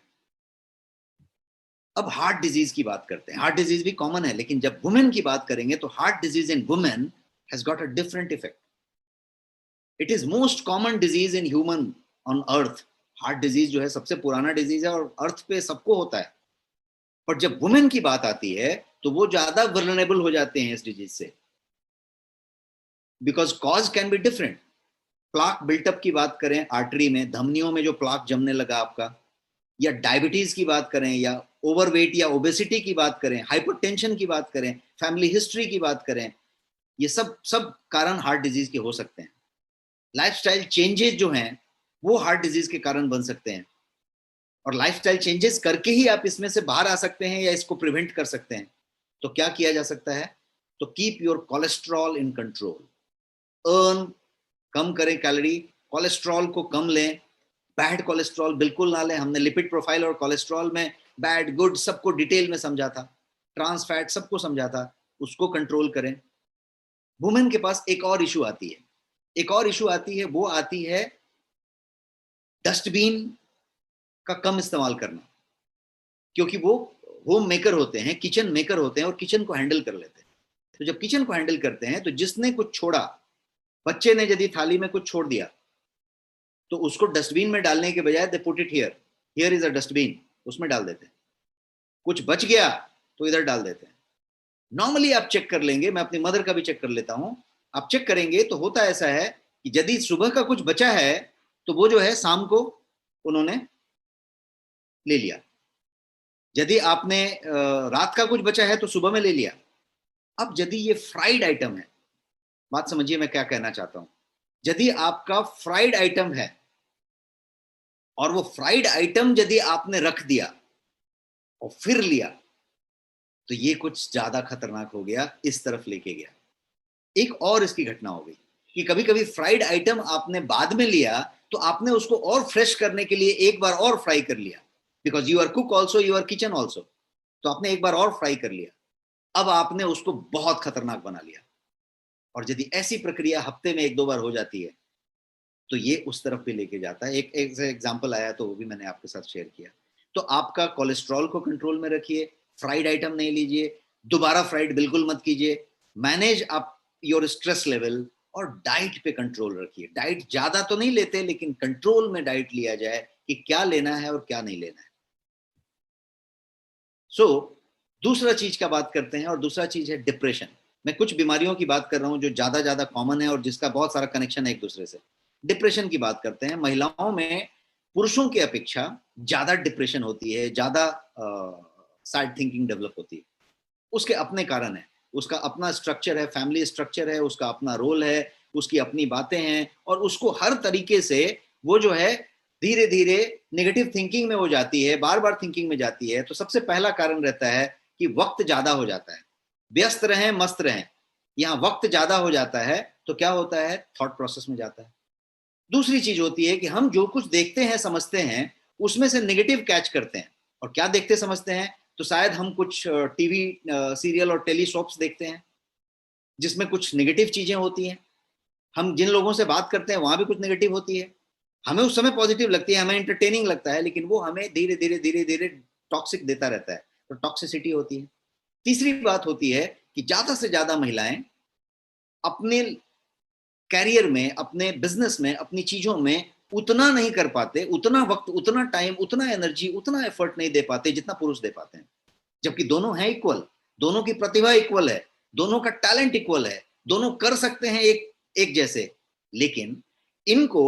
अब हार्ट डिजीज की बात करते हैं। हार्ट डिजीज भी कॉमन है, लेकिन जब वुमेन की बात करेंगे तो heart disease in women has got a different effect. It is most common disease in human on earth. Heart disease जो है सबसे पुराना डिजीज है और अर्थ पे सबको होता है। पर जब वुमेन की बात आती है तो वो ज्यादा वल्नरेबल हो जाते हैं इस डिजीज से, because cause can be different. Plaque built up की बात करें, आर्टरी में, धमनियों में जो प्लाक जमने लगा आपका, या डायबिटीज की बात करें, या ओवरवेट या ओबेसिटी की बात करें, हाइपरटेंशन की बात करें, फैमिली हिस्ट्री की बात करें, ये सब सब कारण हार्ट डिजीज के हो सकते हैं। लाइफस्टाइल चेंजेस जो हैं वो हार्ट डिजीज के कारण बन सकते हैं, और लाइफस्टाइल चेंजेस करके ही आप इसमें से बाहर आ सकते हैं या इसको प्रिवेंट कर सकते हैं। तो क्या किया जा सकता है? तो keep your cholesterol in control. अर्न, कम करें कैलोरी, कोलेस्ट्रॉल को कम लें, बैड कोलेस्ट्रॉल बिल्कुल ना लें। हमने लिपिड प्रोफाइल और कोलेस्ट्रॉल में बैड गुड सबको डिटेल में समझा था, ट्रांस फैट सबको समझा था, उसको कंट्रोल करें। वुमेन के पास एक और इशू आती है, एक और इशू आती है, वो आती है डस्टबिन का कम इस्तेमाल करना, क्योंकि वो होम मेकर होते हैं, किचन मेकर होते हैं और किचन को हैंडल कर लेते हैं। तो जब किचन को हैंडल करते हैं तो जिसने कुछ छोड़ा, बच्चे ने यदि थाली में कुछ छोड़ दिया तो उसको डस्टबिन में डालने के बजाय they put it here, here is a dustbin, उसमें डाल देते हैं। कुछ बच गया तो इधर डाल देते हैं। नॉर्मली आप चेक कर लेंगे, मैं अपनी मदर का भी चेक कर लेता हूं, आप चेक करेंगे तो होता ऐसा है कि यदि सुबह का कुछ बचा है तो वो जो है शाम को उन्होंने ले लिया। यदि आपने रात का कुछ बचा है तो सुबह में ले लिया। अब यदि ये फ्राइड आइटम है, बात समझिए मैं क्या कहना चाहता हूं। यदि आपका फ्राइड आइटम है और वो फ्राइड आइटम यदि आपने रख दिया और फिर लिया, तो ये कुछ ज्यादा खतरनाक हो गया, इस तरफ लेके गया। एक और इसकी घटना हो गई कि कभी कभी फ्राइड आइटम आपने बाद में लिया तो आपने उसको और फ्रेश करने के लिए एक बार और फ्राई कर लिया, because you are cook also, you are kitchen also, तो आपने एक बार और फ्राई कर लिया। अब आपने उसको बहुत खतरनाक बना लिया। और यदि ऐसी प्रक्रिया हफ्ते में एक दो बार हो जाती है तो ये उस तरफ भी लेके जाता है। एक एग्जांपल आया तो वो भी मैंने आपके साथ शेयर किया। तो आपका कोलेस्ट्रॉल को कंट्रोल में रखिए, फ्राइड आइटम नहीं लीजिए, दोबारा फ्राइड बिल्कुल मत कीजिए, मैनेज आप योर स्ट्रेस लेवल, और डाइट पे कंट्रोल रखिए। डाइट ज्यादा तो नहीं लेते, लेकिन कंट्रोल में डाइट लिया जाए कि क्या लेना है और क्या नहीं लेना है। सो दूसरा चीज का बात करते हैं, और दूसरा चीज है डिप्रेशन। मैं कुछ बीमारियों की बात कर रहा हूं जो ज्यादा ज्यादा कॉमन है और जिसका बहुत सारा कनेक्शन है एक दूसरे से। डिप्रेशन की बात करते हैं। महिलाओं में पुरुषों की अपेक्षा ज्यादा डिप्रेशन होती है, ज्यादा सैड थिंकिंग डेवलप होती है। उसके अपने कारण है, उसका अपना स्ट्रक्चर है, फैमिली स्ट्रक्चर है, उसका अपना रोल है, उसकी अपनी बातें हैं, और उसको हर तरीके से वो जो है धीरे धीरे नेगेटिव थिंकिंग में हो जाती है, बार बार थिंकिंग में जाती है। तो सबसे पहला कारण रहता है कि वक्त ज्यादा हो जाता है। व्यस्त रहें, मस्त रहें, यहाँ वक्त ज्यादा हो जाता है तो क्या होता है, थॉट प्रोसेस में जाता है। दूसरी चीज होती है कि हम जो कुछ देखते हैं समझते हैं उसमें से नेगेटिव कैच करते हैं। और क्या देखते समझते हैं, तो शायद हम कुछ टीवी सीरियल और टेली सोप्स देखते हैं जिसमें कुछ नेगेटिव चीजें होती हैं। हम जिन लोगों से बात करते हैं वहां भी कुछ नेगेटिव होती है। हमें उस समय पॉजिटिव लगती है, हमें इंटरटेनिंग लगता है, लेकिन वो हमें धीरे धीरे धीरे धीरे टॉक्सिक देता रहता है, तो टॉक्सिसिटी होती है। तीसरी बात होती है कि ज्यादा से ज्यादा महिलाएं अपने कैरियर में, अपने बिजनेस में, अपनी चीजों में उतना नहीं कर पाते, उतना वक्त, उतना टाइम, उतना एनर्जी, उतना एफर्ट नहीं दे पाते जितना पुरुष दे पाते हैं। जबकि दोनों हैं इक्वल, दोनों की प्रतिभा इक्वल है, दोनों का टैलेंट इक्वल है, दोनों कर सकते हैं एक एक जैसे। लेकिन इनको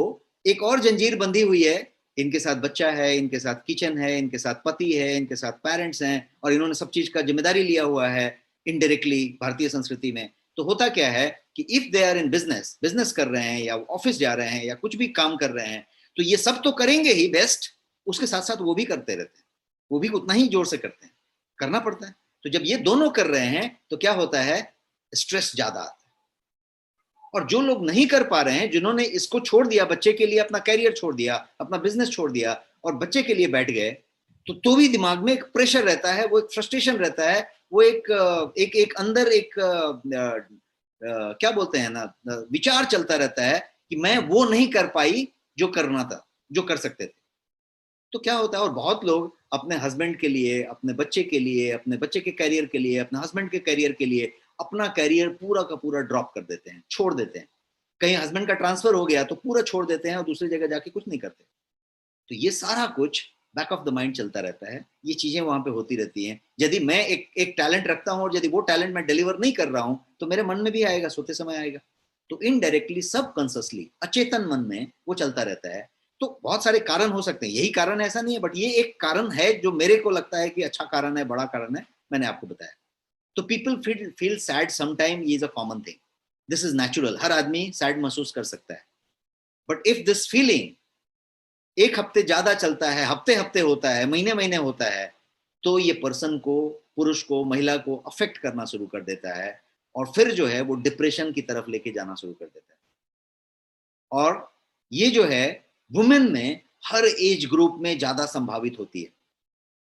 एक और जंजीर बंधी हुई है, इनके साथ बच्चा है, इनके साथ किचन है, इनके साथ पति है, इनके साथ पेरेंट्स हैं, और इन्होंने सब चीज का जिम्मेदारी लिया हुआ है इनडायरेक्टली भारतीय संस्कृति में। तो होता क्या है कि if they are in business, business कर रहे हैं या ऑफिस जा रहे हैं या कुछ भी काम कर रहे हैं, तो ये सब तो करेंगे ही बेस्ट, उसके साथ साथ वो भी करते रहते हैं, वो भी उतना ही जोर से करते हैं, करना पड़ता है। तो जब ये दोनों कर रहे हैं तो क्या होता है, स्ट्रेस ज्यादा आता है। और जो लोग नहीं कर पा रहे हैं, जिन्होंने इसको छोड़ दिया, बच्चे के लिए अपना कैरियर छोड़ दिया, अपना बिजनेस छोड़ दिया और बच्चे के लिए बैठ गए, तो भी दिमाग में एक प्रेशर रहता है, वो एक फ्रस्ट्रेशन रहता है, वो एक अंदर एक क्या बोलते हैं ना, विचार चलता रहता है कि मैं वो नहीं कर पाई जो करना था, जो कर सकते थे। तो क्या होता है, और बहुत लोग अपने हस्बैंड के लिए, अपने बच्चे के लिए, अपने बच्चे के करियर के लिए, अपने हस्बैंड के करियर के लिए अपना करियर पूरा का पूरा ड्रॉप कर देते हैं, छोड़ देते हैं। कहीं हस्बैंड का ट्रांसफर हो गया तो पूरा छोड़ देते हैं और दूसरी जगह जाके कुछ नहीं करते। तो ये सारा कुछ बैक ऑफ द माइंड चलता रहता है, ये चीजें वहां पे होती रहती हैं। यदि मैं एक टैलेंट रखता हूं और यदि वो टैलेंट मैं डिलीवर नहीं कर रहा हूं तो मेरे मन में भी आएगा, सोते समय आएगा। तो इनडायरेक्टली, सबकॉन्शियसली, अचेतन मन में वो चलता रहता है। तो बहुत सारे कारण हो सकते हैं, यही कारण ऐसा नहीं है, बट ये एक कारण है जो मेरे को लगता है कि अच्छा कारण है, बड़ा कारण है, मैंने आपको बताया। तो पीपल फील सैड समटाइम, ये is a common thing, this is natural, हर आदमी सैड महसूस कर सकता है। बट इफ दिस फीलिंग एक हफ्ते ज्यादा चलता है, हफ्ते हफ्ते होता है, महीने महीने होता है, तो ये पर्सन को, पुरुष को, महिला को अफेक्ट करना शुरू कर देता है, और फिर जो है वो डिप्रेशन की तरफ लेके जाना शुरू कर देता है। और ये जो है वुमेन में हर एज ग्रुप में ज्यादा संभावित होती है,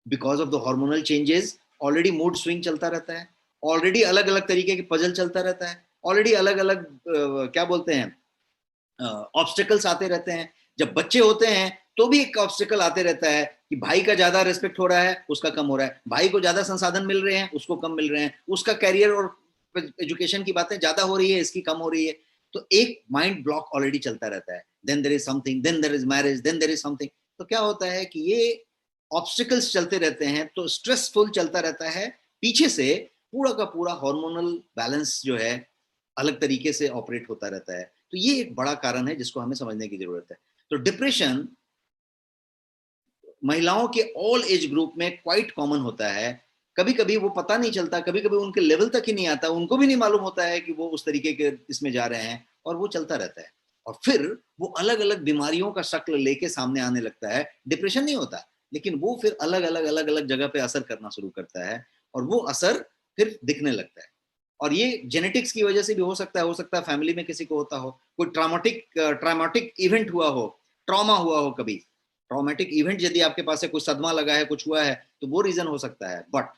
because of the hormonal changes. Already mood swing चलता रहता है, ऑलरेडी अलग अलग तरीके के पजल चलता रहता है, ऑलरेडी अलग अलग क्या बोलते हैं, ऑब्स्टिकल्स आते रहते हैं। जब बच्चे होते हैं तो भी एक ऑब्स्टिकल आते रहता है कि भाई का ज्यादा रिस्पेक्ट हो रहा है, उसका कम हो रहा है, भाई को ज्यादा संसाधन मिल रहे हैं, उसको कम मिल रहे हैं, उसका कैरियर और एजुकेशन की बातें ज्यादा हो रही है, इसकी कम हो रही है। तो एक माइंड ब्लॉक ऑलरेडी चलता रहता है। Then there is something, then there is marriage, then there is something. तो क्या होता है कि ये ऑब्स्टिकल्स चलते रहते हैं, तो स्ट्रेसफुल चलता रहता है। पीछे से पूरा का पूरा हार्मोनल बैलेंस जो है अलग तरीके से ऑपरेट होता रहता है। तो ये एक बड़ा कारण है जिसको हमें समझने की जरूरत है। तो डिप्रेशन महिलाओं के ऑल एज ग्रुप में क्वाइट कॉमन होता है। कभी कभी वो पता नहीं चलता, कभी कभी उनके लेवल तक ही नहीं आता, उनको भी नहीं मालूम होता है कि वो उस तरीके के इसमें जा रहे हैं, और वो चलता रहता है। और फिर वो अलग अलग बीमारियों का शक्ल लेके सामने आने लगता है। डिप्रेशन नहीं होता, लेकिन वो फिर अलग अलग जगह पे असर करना शुरू करता है, और वो असर फिर दिखने लगता है। और ये जेनेटिक्स की वजह से भी हो सकता है फैमिली में किसी को होता हो, कोई ट्रामेटिक इवेंट हुआ हो, ट्रॉमा हुआ हो। कभी ट्रॉमेटिक इवेंट यदि आपके पास है, कुछ सदमा लगा है, कुछ हुआ है, तो वो रीजन हो सकता है। बट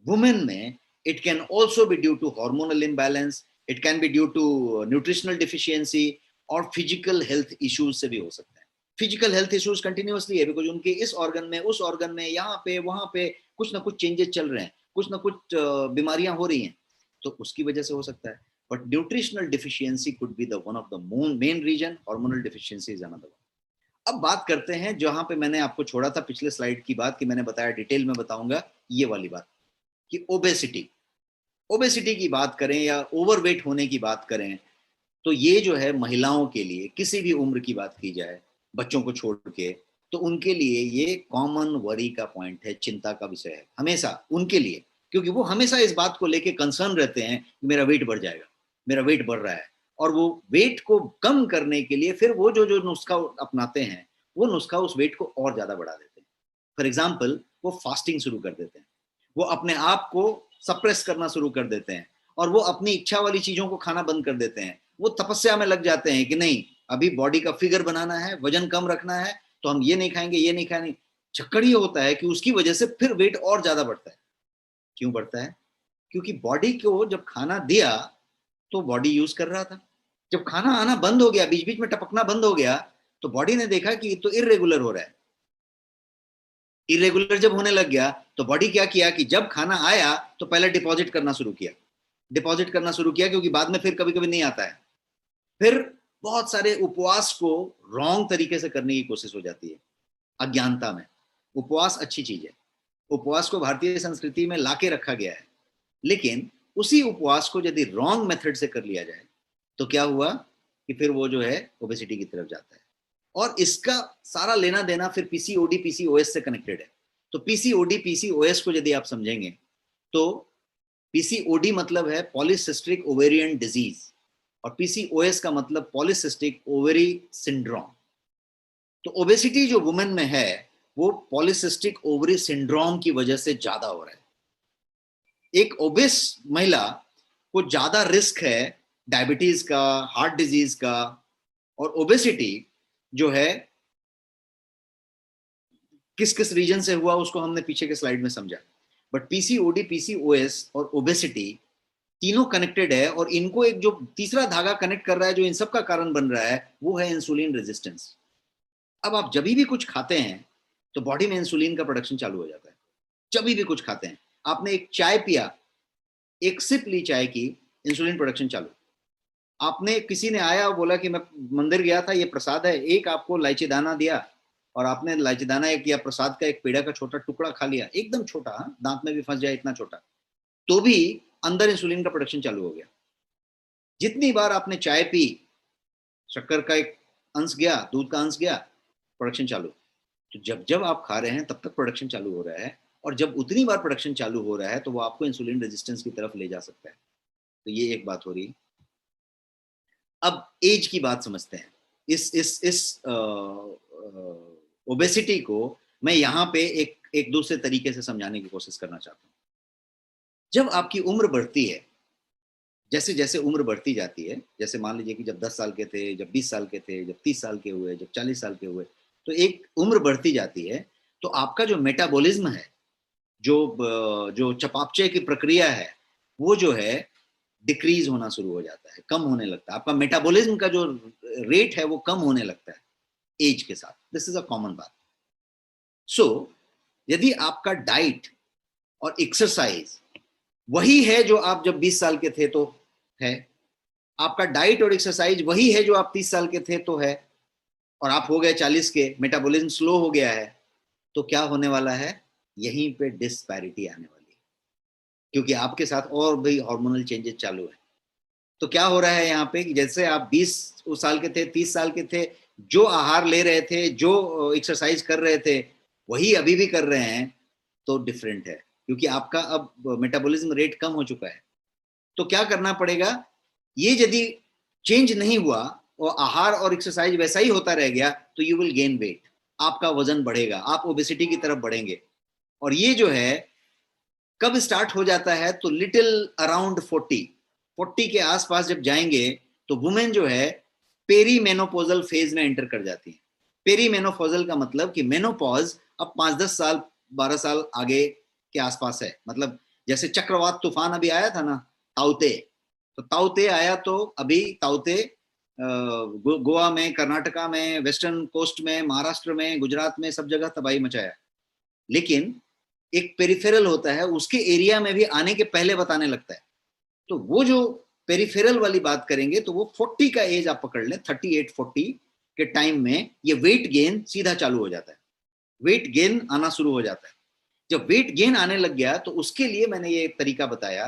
वुमेन में it can also be due to hormonal imbalance, it can be due to nutritional deficiency, और फिजिकल हेल्थ इश्यूज से भी हो सकता है। फिजिकल हेल्थ इश्यूज कंटिन्यूअसली है, बिकॉज उनके इस ऑर्गन में, उस ऑर्गन में, यहाँ पे वहां पे कुछ ना कुछ चेंजेस चल रहे हैं, कुछ ना कुछ बीमारियां हो रही हैं, तो उसकी वजह से हो सकता है। But nutritional deficiency could be the one of the main reason, hormonal deficiency is another one. अब बात करते हैं जहां पे मैंने आपको छोड़ा था पिछले स्लाइड की बात, कि मैंने बताया डिटेल में बताऊंगा, ये वाली बात, कि ओबेसिटी। ओबेसिटी की बात करें या ओवरवेट होने की बात करें, तो ये जो है महिलाओं के लिए, किसी भी उम्र की बात की जाए, बच्चों को छोड़ के, तो उनके लिए ये कॉमन वरी का पॉइंट है, चिंता का विषय है हमेशा उनके लिए। क्योंकि वो हमेशा इस बात को लेके कंसर्न रहते हैं कि मेरा वेट बढ़ जाएगा, मेरा वेट बढ़ रहा है। और वो वेट को कम करने के लिए फिर वो जो जो नुस्खा अपनाते हैं, वो नुस्खा उस वेट को और ज्यादा बढ़ा देते हैं। फॉर एग्जाम्पल, वो फास्टिंग शुरू कर देते हैं, वो अपने आप को सप्रेस करना शुरू कर देते हैं, और वो अपनी इच्छा वाली चीजों को खाना बंद कर देते हैं। वो तपस्या में लग जाते हैं कि नहीं, अभी बॉडी का फिगर बनाना है, वजन कम रखना है, तो हम ये नहीं खाएंगे, ये नहीं खाएंगे। चक्कर ये होता है कि उसकी वजह से फिर वेट और ज्यादा बढ़ता है। क्यों बढ़ता है? क्योंकि बॉडी को जब खाना दिया तो बॉडी यूज कर रहा था, जब खाना आना बंद हो गया, बीच बीच में टपकना बंद हो गया, तो बॉडी ने देखा कि तो इरेगुलर हो रहा है। इरेगुलर जब होने लग गया तो बॉडी क्या किया कि जब खाना आया तो पहले डिपॉजिट करना शुरू किया, डिपॉजिट करना शुरू किया, क्योंकि बाद में फिर कभी कभी नहीं आता है। फिर बहुत सारे उपवास को रॉन्ग तरीके से करने की कोशिश हो जाती है अज्ञानता में। उपवास अच्छी चीज है, उपवास को भारतीय संस्कृति में लाके रखा गया है, लेकिन उसी उपवास को यदि रॉन्ग मेथड से कर लिया जाए तो क्या हुआ कि फिर वो जो है ओबेसिटी की तरफ जाता है। और इसका सारा लेना देना फिर पीसीओडी पीसीओएस से कनेक्टेड है। तो पीसीओडी पीसीओएस को यदि आप समझेंगे तो पीसीओडी मतलब है पॉलीसिस्टिक ओवेरियन डिजीज, और पीसीओएस का मतलब पॉलीसिस्टिक ओवेरी सिंड्रोम। तो ओबेसिटी जो वुमेन में है वो पॉलीसिस्टिक ओवरी सिंड्रोम की वजह से ज्यादा हो रहा है। एक ओबेस महिला को ज्यादा रिस्क है डायबिटीज का, हार्ट डिजीज का, और ओबेसिटी जो है किस किस रीजन से हुआ उसको हमने पीछे के स्लाइड में समझा। बट पीसीओडी पीसीओएस और ओबेसिटी तीनों कनेक्टेड है, और इनको एक जो तीसरा धागा कनेक्ट कर रहा है जो इन सब का कारण बन रहा है वो है इंसुलिन रेजिस्टेंस। अब आप जब भी कुछ खाते हैं तो बॉडी में इंसुलिन का प्रोडक्शन चालू हो जाता है। जब भी कुछ खाते हैं, आपने एक चाय पिया, एक सिप ली चाय की, इंसुलिन प्रोडक्शन चालू। आपने, किसी ने आया और बोला कि मैं मंदिर गया था, ये प्रसाद है, एक आपको इलायची दाना दिया और आपने इलायची दाना एक या प्रसाद का एक पेड़ा का छोटा टुकड़ा खा लिया, एकदम छोटा, दांत में भी फंस जाए इतना छोटा, तो भी अंदर इंसुलिन का प्रोडक्शन चालू हो गया। जितनी बार आपने चाय पी, शक्कर का एक अंश गया, दूध का अंश गया, प्रोडक्शन चालू। तो जब जब आप खा रहे हैं तब तक प्रोडक्शन चालू हो रहा है, और जब उतनी बार प्रोडक्शन चालू हो रहा है तो वो आपको इंसुलिन रेजिस्टेंस की तरफ ले जा सकता है। तो ये एक बात हो रही। अब एज की बात समझते हैं। इस ओबेसिटी को मैं यहाँ पे एक एक दूसरे तरीके से समझाने की कोशिश करना चाहता हूँ। जब आपकी उम्र बढ़ती है, जैसे जैसे उम्र बढ़ती जाती है, जैसे मान लीजिए कि जब 10 साल के थे, जब 20 साल के थे, जब 30 साल के हुए, जब 40 साल के हुए, तो एक उम्र बढ़ती जाती है, तो आपका जो मेटाबॉलिज्म है, जो जो चयापचय की प्रक्रिया है, वो जो है डिक्रीज होना शुरू हो जाता है, कम होने लगता है। आपका मेटाबॉलिज्म का जो रेट है वो कम होने लगता है एज के साथ। दिस इज अ कॉमन बात। सो यदि आपका डाइट और एक्सरसाइज वही है जो आप जब 20 साल के थे तो है, आपका डाइट और एक्सरसाइज वही है जो आप 30 साल के थे तो है, और आप हो गए 40 के, मेटाबॉलिज्म स्लो हो गया है, तो क्या होने वाला है? यहीं पे डिस्पैरिटी आने वाली है, क्योंकि आपके साथ और भी हार्मोनल चेंजेस चालू है। तो क्या हो रहा है यहाँ पे कि जैसे आप 20 साल के थे, 30 साल के थे, जो आहार ले रहे थे, जो एक्सरसाइज कर रहे थे, वही अभी भी कर रहे हैं, तो डिफरेंट है, क्योंकि आपका अब मेटाबॉलिज्म रेट कम हो चुका है। तो क्या करना पड़ेगा? ये यदि चेंज नहीं हुआ और आहार और एक्सरसाइज वैसा ही होता रह गया तो यू विल गेन वेट, आपका वजन बढ़ेगा, आप ओबेसिटी की तरफ बढ़ेंगे। और ये जो है कब स्टार्ट हो जाता है? तो लिटिल अराउंड 40 के आसपास जब जाएंगे तो वुमेन जो है पेरी मेनोपोजल फेज में एंटर कर जाती है। पेरी मेनोपोजल का मतलब कि मेनोपॉज अब 5-10 साल 12 साल आगे के आसपास है। मतलब जैसे चक्रवात तूफान अभी आया था ना, ताउते, तो ताउते आया, तो अभी ताउते गोवा में, कर्नाटका में, वेस्टर्न कोस्ट में, महाराष्ट्र में, गुजरात में, सब जगह तबाही मचाया। लेकिन एक पेरिफेरल होता है, उसके एरिया में भी आने के पहले बताने लगता है। तो वो जो पेरिफेरल वाली बात करेंगे तो वो 40 का एज आप पकड़ लें, 38-40 के टाइम में ये वेट गेन सीधा चालू हो जाता है, वेट गेन आना शुरू हो जाता है। जब वेट गेन आने लग गया तो उसके लिए मैंने ये तरीका बताया।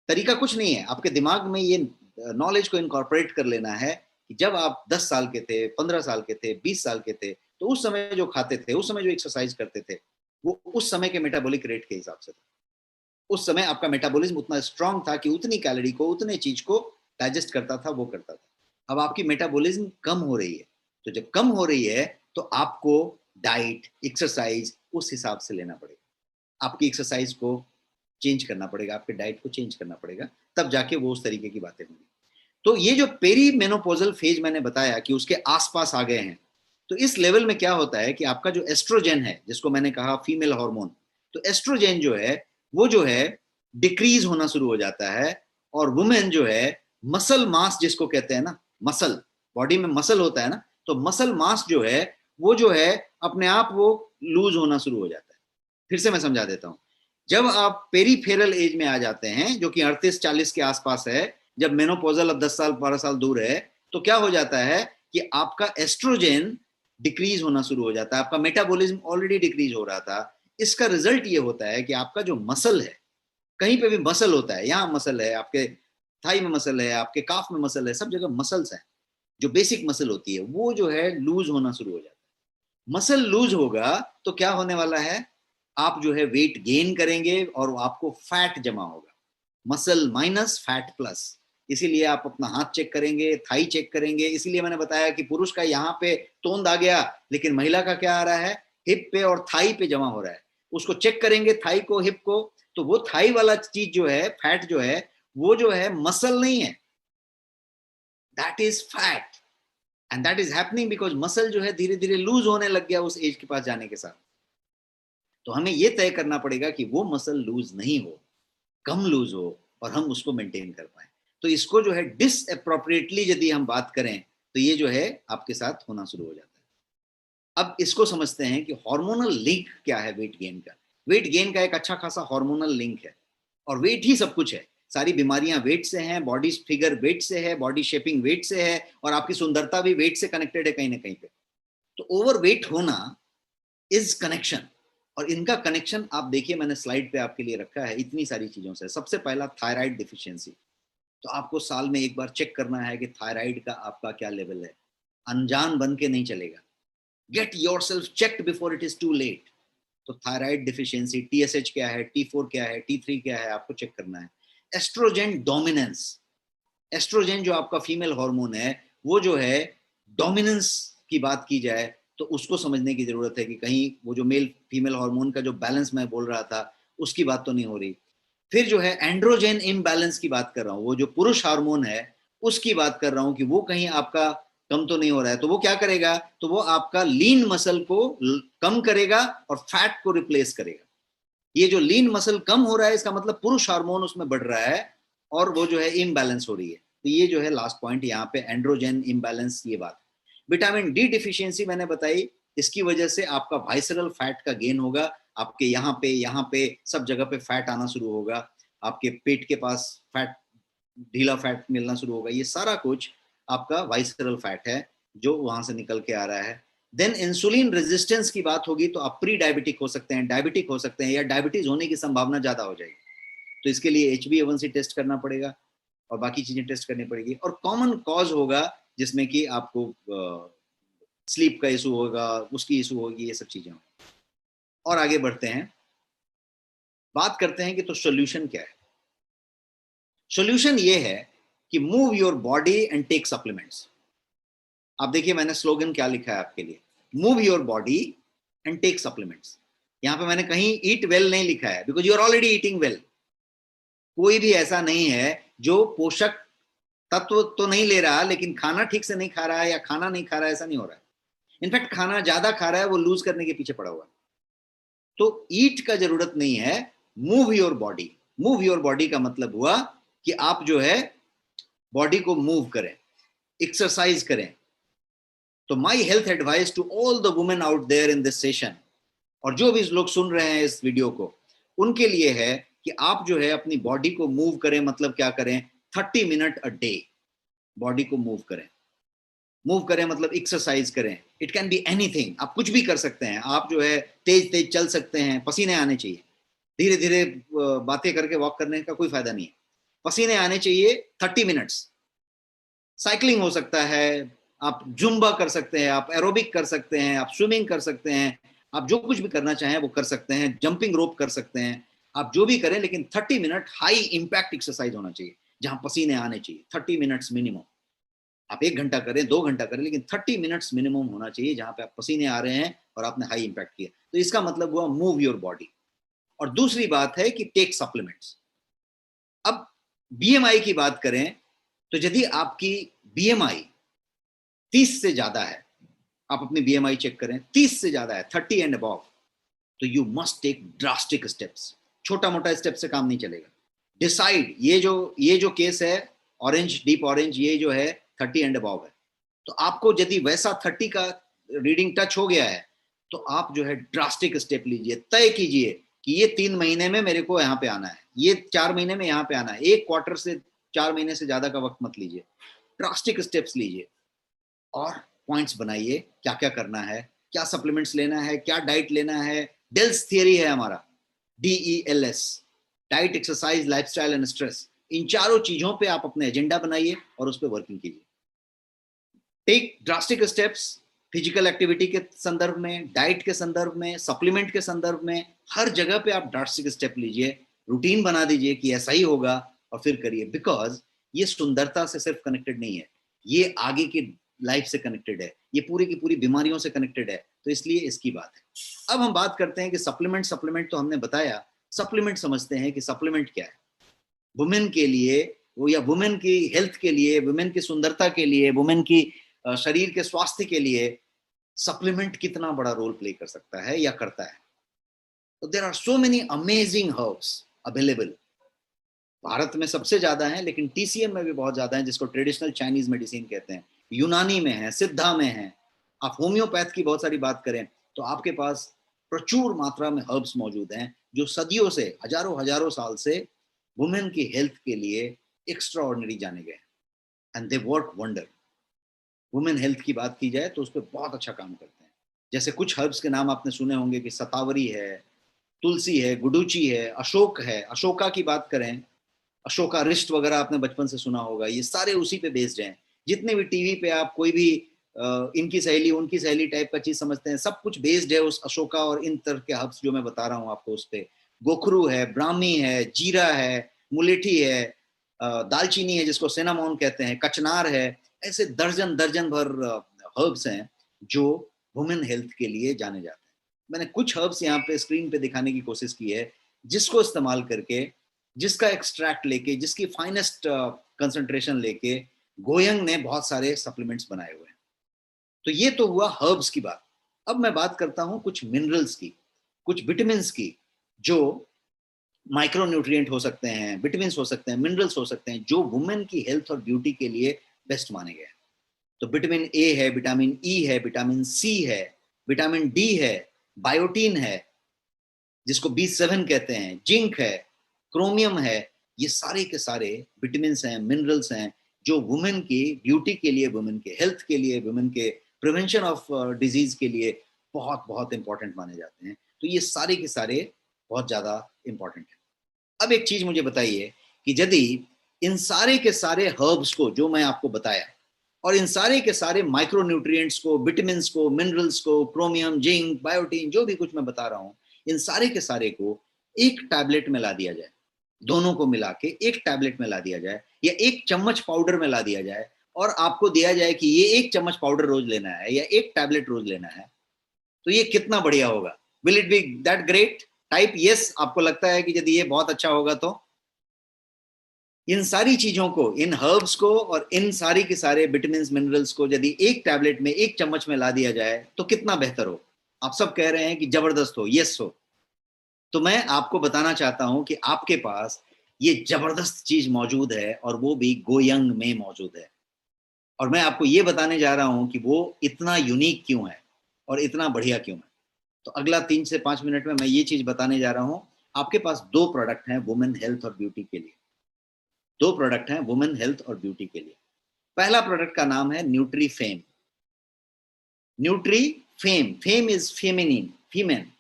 तरीका कुछ नहीं है, आपके दिमाग में ये नॉलेज को इनकॉर्पोरेट कर लेना है कि जब आप 10 साल के थे, 15 साल के थे, 20 साल के थे, तो उस समय जो खाते थे, उस समय जो एक्सरसाइज करते थे, वो उस समय के मेटाबॉलिक रेट के हिसाब से था। उस समय आपका मेटाबॉलिज्म उतना स्ट्रांग था कि उतनी कैलोरी को, उतने चीज को डाइजेस्ट करता था, वो करता था। अब आपकी मेटाबॉलिज्म कम हो रही है, तो जब कम हो रही है तो आपको डाइट, एक्सरसाइज उस हिसाब से लेना पड़ेगा। आपकी एक्सरसाइज को चेंज करना पड़ेगा, आपके डाइट को चेंज करना पड़ेगा, तब जाके वो उस तरीके की बातें होंगी। तो ये जो पेरी मेनोपॉजल फेज मैंने बताया कि उसके आसपास आ गए हैं, तो इस लेवल में क्या होता है कि आपका जो एस्ट्रोजेन है, जिसको मैंने कहा फीमेल हार्मोन, तो एस्ट्रोजेन जो है वो जो है डिक्रीज होना शुरू हो जाता है, और वुमेन जो है मसल मास जिसको कहते हैं ना, मसल, बॉडी में मसल होता है ना, तो मसल मास जो है वो जो है अपने आप वो लूज होना शुरू हो जाता है। फिर से मैं समझा देता हूं। जब आप पेरीफेरल एज में आ जाते हैं, जो कि 38-40 के आसपास है, जब मेनोपॉजल अब 10 साल 12 साल दूर है, तो क्या हो जाता है कि आपका एस्ट्रोजेन डिक्रीज होना शुरू हो जाता है, आपका मेटाबॉलिज्म ऑलरेडी डिक्रीज हो रहा था। इसका रिजल्ट ये होता है कि आपका जो मसल है, कहीं पे भी मसल होता है, यहाँ मसल है, आपके थाई में मसल है, आपके काफ में मसल है, सब जगह मसल्स हैं, जो बेसिक मसल होती है वो जो है लूज होना शुरू हो जाता है। मसल लूज होगा तो क्या होने वाला है, आप जो है वेट गेन करेंगे और आपको फैट जमा होगा, मसल माइनस फैट प्लस। इसीलिए आप अपना हाथ चेक करेंगे, थाई चेक करेंगे। इसीलिए मैंने बताया कि पुरुष का यहाँ पे तोंद आ गया, लेकिन महिला का क्या आ रहा है, हिप पे और थाई पे जमा हो रहा है। उसको चेक करेंगे, थाई को, हिप को, तो वो थाई वाला चीज जो है, फैट जो है, वो जो है मसल नहीं है, that is fat. And that is happening because muscle जो है धीरे धीरे लूज होने लग गया उस एज के पास जाने के साथ। तो हमें ये तय करना पड़ेगा कि वो मसल लूज नहीं हो, कम लूज हो, और हम उसको मेंटेन कर पाए। तो इसको जो है डिसअप्रोप्रिएटली यदि हम बात करें, तो ये जो है आपके साथ होना शुरू हो जाता है। अब इसको समझते हैं कि हार्मोनल लिंक क्या है वेट गेन का। वेट गेन का एक अच्छा खासा हार्मोनल लिंक है, और वेट ही सब कुछ है। सारी बीमारियां वेट से हैं, बॉडी फिगर वेट से है, बॉडी शेपिंग वेट से है, और आपकी सुंदरता भी वेट से कनेक्टेड है कहीं ना कहीं पे। तो ओवर वेट होना इज कनेक्शन, और इनका कनेक्शन आप देखिए, मैंने स्लाइड पे आपके लिए रखा है इतनी सारी चीजों से। सबसे पहला थायराइड डिफिशियंसी, तो आपको साल में एक बार चेक करना है कि थायराइड का आपका क्या लेवल है। अनजान बन के नहीं चलेगा, get your self checked before it is too late. तो थायराइड डिफिशियंसी, टीएसएच क्या है, टी4 क्या है, टी3 क्या है, आपको चेक करना है। एस्ट्रोजेन डोमिनेंस, एस्ट्रोजेन जो आपका फीमेल हार्मोन है, वो जो है डोमिनेंस की बात की जाए तो उसको समझने की जरूरत है कि कहीं वो जो मेल फीमेल हार्मोन का जो बैलेंस मैं बोल रहा था उसकी बात तो नहीं हो रही। फिर जो है एंड्रोजेन इम्बैलेंस की बात कर रहा हूँ, वो जो पुरुष हार्मोन है उसकी बात कर रहा हूँ कि वो कहीं आपका कम तो नहीं हो रहा है। तो वो क्या करेगा, तो वो आपका लीन मसल को कम करेगा और फैट को रिप्लेस करेगा। ये जो लीन मसल कम हो रहा है, इसका मतलब पुरुष हार्मोन उसमें बढ़ रहा है, और वो जो है इम्बैलेंस हो रही है। तो ये जो है लास्ट पॉइंट यहाँ पे एंड्रोजेन इम्बैलेंस, ये बात। विटामिन डी डिफिशियंसी मैंने बताई, इसकी वजह से आपका वाइसरल फैट का गेन होगा, आपके यहाँ पे सब जगह पे फैट आना शुरू होगा, आपके पेट के पास फैट, ढीला फैट मिलना शुरू होगा। ये सारा कुछ आपका वाइसरल फैट है जो वहां से निकल के आ रहा है। देन इंसुलिन रेजिस्टेंस की बात होगी तो आप प्री डायबिटिक हो सकते हैं, डायबिटिक हो सकते हैं, या डायबिटीज होने की संभावना ज्यादा हो जाएगी। तो इसके लिए HbA1c टेस्ट करना पड़ेगा और बाकी चीजें टेस्ट करनी पड़ेगी। और कॉमन कॉज होगा जिसमें कि आपको स्लीप का इशू होगा, उसकी इशू होगी, ये सब चीजें होंगी। और आगे बढ़ते हैं, बात करते हैं कि तो सोल्यूशन क्या है। सोल्यूशन ये है कि move your body and take supplements. आप देखिए मैंने स्लोगन क्या लिखा है आपके लिए, move your body and take supplements. यहां पे मैंने कहीं ईट वेल नहीं लिखा है, because you are already eating well. कोई भी ऐसा नहीं है जो पोषक तत्व तो नहीं ले रहा लेकिन खाना ठीक से नहीं खा रहा है, या खाना नहीं खा रहा है, ऐसा नहीं हो रहा है। इनफैक्ट खाना ज्यादा खा रहा है, वो लूज करने के पीछे पड़ा हुआ है। तो ईट का जरूरत नहीं है, move your body. Move your body का मतलब हुआ कि आप जो है बॉडी को मूव करें, एक्सरसाइज करें। तो my health advice to all the women out there in this session, और जो भी लोग सुन रहे हैं इस वीडियो को, उनके लिए है कि आप जो है अपनी बॉडी को मूव करें। मतलब क्या करें, 30 मिनट अ डे बॉडी को मूव करें। मूव करें मतलब एक्सरसाइज करें। इट कैन बी एनीथिंग, आप कुछ भी कर सकते हैं। आप जो है तेज तेज चल सकते हैं, पसीने आने चाहिए। धीरे धीरे बातें करके वॉक करने का कोई फायदा नहीं है, पसीने आने चाहिए। 30 मिनट्स साइकिलिंग हो सकता है, आप जुम्बा कर सकते हैं, आप एरोबिक कर सकते हैं, आप स्विमिंग कर सकते हैं, आप जो कुछ भी करना चाहें वो कर सकते हैं, जंपिंग रोप कर सकते हैं, आप जो भी करें। लेकिन 30 मिनट हाई इंपैक्ट एक्सरसाइज होना चाहिए जहां पसीने आने चाहिए। 30 मिनट्स मिनिमम। आप 1 घंटा करें, 2 घंटा करें, लेकिन 30 मिनट्स मिनिमम होना चाहिए जहां पे आप पसीने आ रहे हैं और आपने हाई इंपैक्ट किया। तो इसका मतलब हुआ मूव योर बॉडी। और दूसरी बात है कि टेक सप्लीमेंट्स। अब बीएमआई की बात करें तो यदि आपकी बीएमआई 30 से ज्यादा है, आप अपनी बीएमआई चेक करें 30 से ज्यादा है, 30 एंड अबव, तो you must take drastic steps. छोटा मोटा स्टेप से काम नहीं चलेगा। डिसाइड, ये जो केस है ऑरेंज, डीप ऑरेंज, ये जो है 30 एंड अबव है, तो आपको यदि वैसा 30 का रीडिंग टच हो गया है तो आप जो है ड्रास्टिक स्टेप लीजिए, तय कीजिए कि ये 3 महीने में मेरे को यहाँ पे आना है, ये 4 महीने में यहाँ पे आना है। 1 क्वार्टर से 4 महीने से ज्यादा का वक्त मत लीजिए, ड्रास्टिक स्टेप्स लीजिए और पॉइंट्स बनाइए क्या क्या करना है, क्या सप्लीमेंट्स लेना है, क्या डाइट लेना है। डेल्स थियरी है हमारा, DELS, diet, exercise, lifestyle and stress. इन चारों चीजों पे आप अपने एजेंडा बनाइए और उस पर वर्किंग कीजिए। Take drastic steps, physical activity के संदर्भ में, डाइट के संदर्भ में, सप्लीमेंट के संदर्भ में, हर जगह पे आप ड्रास्टिक स्टेप लीजिए, रूटीन बना दीजिए कि ऐसा ही होगा और फिर करिए। बिकॉज ये सुंदरता से सिर्फ कनेक्टेड नहीं है, ये आगे की लाइफ से कनेक्टेड है, ये पूरी की पूरी बीमारियों से कनेक्टेड है, तो इसलिए इसकी बात है। अब हम बात करते हैं कि सप्लीमेंट तो हमने बताया, सप्लीमेंट समझते हैं कि सप्लीमेंट क्या है वुमेन के लिए, वो या वुमेन की हेल्थ के लिए, वुमेन की सुंदरता के लिए, वुमेन की शरीर के स्वास्थ्य के लिए सप्लीमेंट कितना बड़ा रोल प्ले कर सकता है या करता है। तो there are so many amazing herbs available. Bharat में सबसे ज्यादा है, लेकिन TCM में भी बहुत ज्यादा है, जिसको ट्रेडिशनल चाइनीज मेडिसिन कहते हैं। यूनानी में है, सिद्धा में है। आप होम्योपैथ की बहुत सारी बात करें तो आपके पास प्रचुर मात्रा में हर्ब्स मौजूद हैं जो सदियों से, हजारों हजारों साल से वुमेन की हेल्थ के लिए एक्स्ट्रा ऑर्डिनरी जाने गए and they work wonder. Women health की बात की जाए तो उस पर बहुत अच्छा काम करते हैं। जैसे कुछ हर्ब्स के नाम आपने सुने होंगे कि सतावरी है, तुलसी है, गुडुची है, अशोक है। अशोका की बात करें, अशोका रिष्ट वगैरह आपने बचपन से सुना होगा, ये सारे उसी पे बेस्ड हैं। जितने भी टीवी पे आप कोई भी इनकी सहेली उनकी सहेली टाइप का चीज समझते हैं, सब कुछ बेस्ड है उस अशोका और इन तरह के हर्ब्स जो मैं बता रहा हूँ आपको उस पे। गोखरू है, ब्राह्मी है, जीरा है, मुलेठी है, दालचीनी है जिसको सिनामोन कहते हैं, कचनार है। ऐसे दर्जन दर्जन भर हर्ब्स हैं जो वुमेन हेल्थ के लिए जाने जाते हैं। मैंने कुछ हर्ब्स यहाँ पे स्क्रीन पे दिखाने की कोशिश की है जिसको इस्तेमाल करके, जिसका एक्सट्रैक्ट लेके, जिसकी फाइनेस्ट कंसंट्रेशन लेके गोयंग ने बहुत सारे सप्लीमेंट्स बनाए हुए हैं। तो ये तो हुआ हर्ब्स की बात। अब मैं बात करता हूं कुछ मिनरल्स की, कुछ विटामिन की, जो माइक्रो न्यूट्रिएंट हो सकते हैं, विटामिन हो सकते हैं, मिनरल्स हो सकते हैं, जो वुमेन की हेल्थ और ब्यूटी के लिए बेस्ट माने गए। तो विटामिन ए है, विटामिन ई है, विटामिन सी है, विटामिन डी है, बायोटीन है जिसको B7 कहते हैं, जिंक है, क्रोमियम है। ये सारे के सारे विटामिन हैं, मिनरल्स हैं जो वुमेन की ब्यूटी के लिए, वुमेन के हेल्थ के लिए, वुमेन के प्रिवेंशन ऑफ डिजीज के लिए बहुत बहुत इंपॉर्टेंट माने जाते हैं। तो ये सारे के सारे बहुत ज्यादा इंपॉर्टेंट है। अब एक चीज मुझे बताइए कि यदि इन सारे के सारे हर्ब्स को जो मैं आपको बताया और इन सारे के सारे माइक्रो न्यूट्रिएंट्स को, विटामिन को, मिनरल्स को, क्रोमियम, जिंक, बायोटीन, जो भी कुछ मैं बता रहा हूं, इन सारे के सारे को एक टैबलेट में ला दिया जाए, दोनों को मिला के एक टैबलेट में ला दिया जाए या एक चम्मच पाउडर में ला दिया जाए और आपको दिया जाए कि ये एक चम्मच पाउडर रोज लेना है या एक टैबलेट रोज लेना है, तो ये कितना बढ़िया होगा। Will it be that great? Type yes आपको लगता है कि यदि ये बहुत अच्छा होगा तो इन सारी चीजों को, इन हर्ब्स को और इन सारी के सारे विटामिन मिनरल्स को यदि एक टैबलेट में, एक चम्मच में ला दिया जाए तो कितना बेहतर हो। आप सब कह रहे हैं कि जबरदस्त हो, यस हो। तो मैं आपको बताना चाहता हूं कि आपके पास ये जबरदस्त चीज मौजूद है और वो भी गोयंग में मौजूद है। और मैं आपको ये बताने जा रहा हूं कि वो इतना यूनिक क्यों है और इतना बढ़िया क्यों है। तो अगला 3 से 5 मिनट में मैं ये चीज बताने जा रहा हूं। आपके पास 2 प्रोडक्ट हैं वुमेन हेल्थ और ब्यूटी के लिए। 2 प्रोडक्ट हैं वुमेन हेल्थ और ब्यूटी के लिए। पहला प्रोडक्ट का नाम है Nutri Fem. Nutri Fem, Fem is feminine, feminine,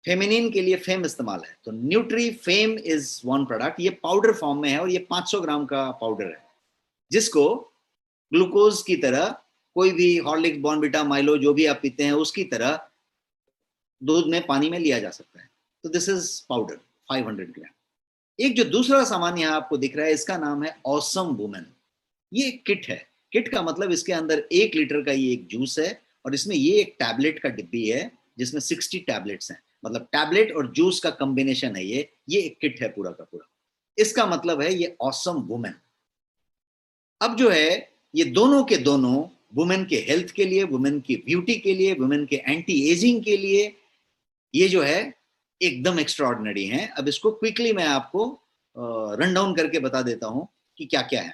feminine के लिए फेम इस्तेमाल है। तो Nutri Fem is one product. ये पाउडर फॉर्म में है और ये 500 ग्राम का पाउडर है जिसको ग्लूकोज की तरह, कोई भी हॉर्लिक्स, बॉर्नविटा, माइलो जो भी आप पीते हैं उसकी तरह दूध में, पानी में लिया जा सकता है। तो दिस इज पाउडर 500 ग्राम। एक जो दूसरा सामान यहाँ आपको दिख रहा है इसका नाम है ऑसम वुमेन। ये एक किट है। किट का मतलब इसके अंदर 1 लीटर का ये एक जूस है और इसमें ये एक टैबलेट का डिब्बी है जिसमें 60 टैबलेट्स हैं। मतलब टैबलेट और जूस का कॉम्बिनेशन है ये एक किट है पूरा का पूरा। इसका मतलब है ये ऑसम वुमेन। अब जो है ये दोनों के दोनों वुमेन के हेल्थ के लिए, वुमेन की ब्यूटी के लिए, वुमेन के एंटी एजिंग के लिए ये जो है एकदम एक्स्ट्राऑर्डिनरी है। अब इसको क्विकली मैं आपको रन डाउन करके बता देता हूं कि क्या क्या है।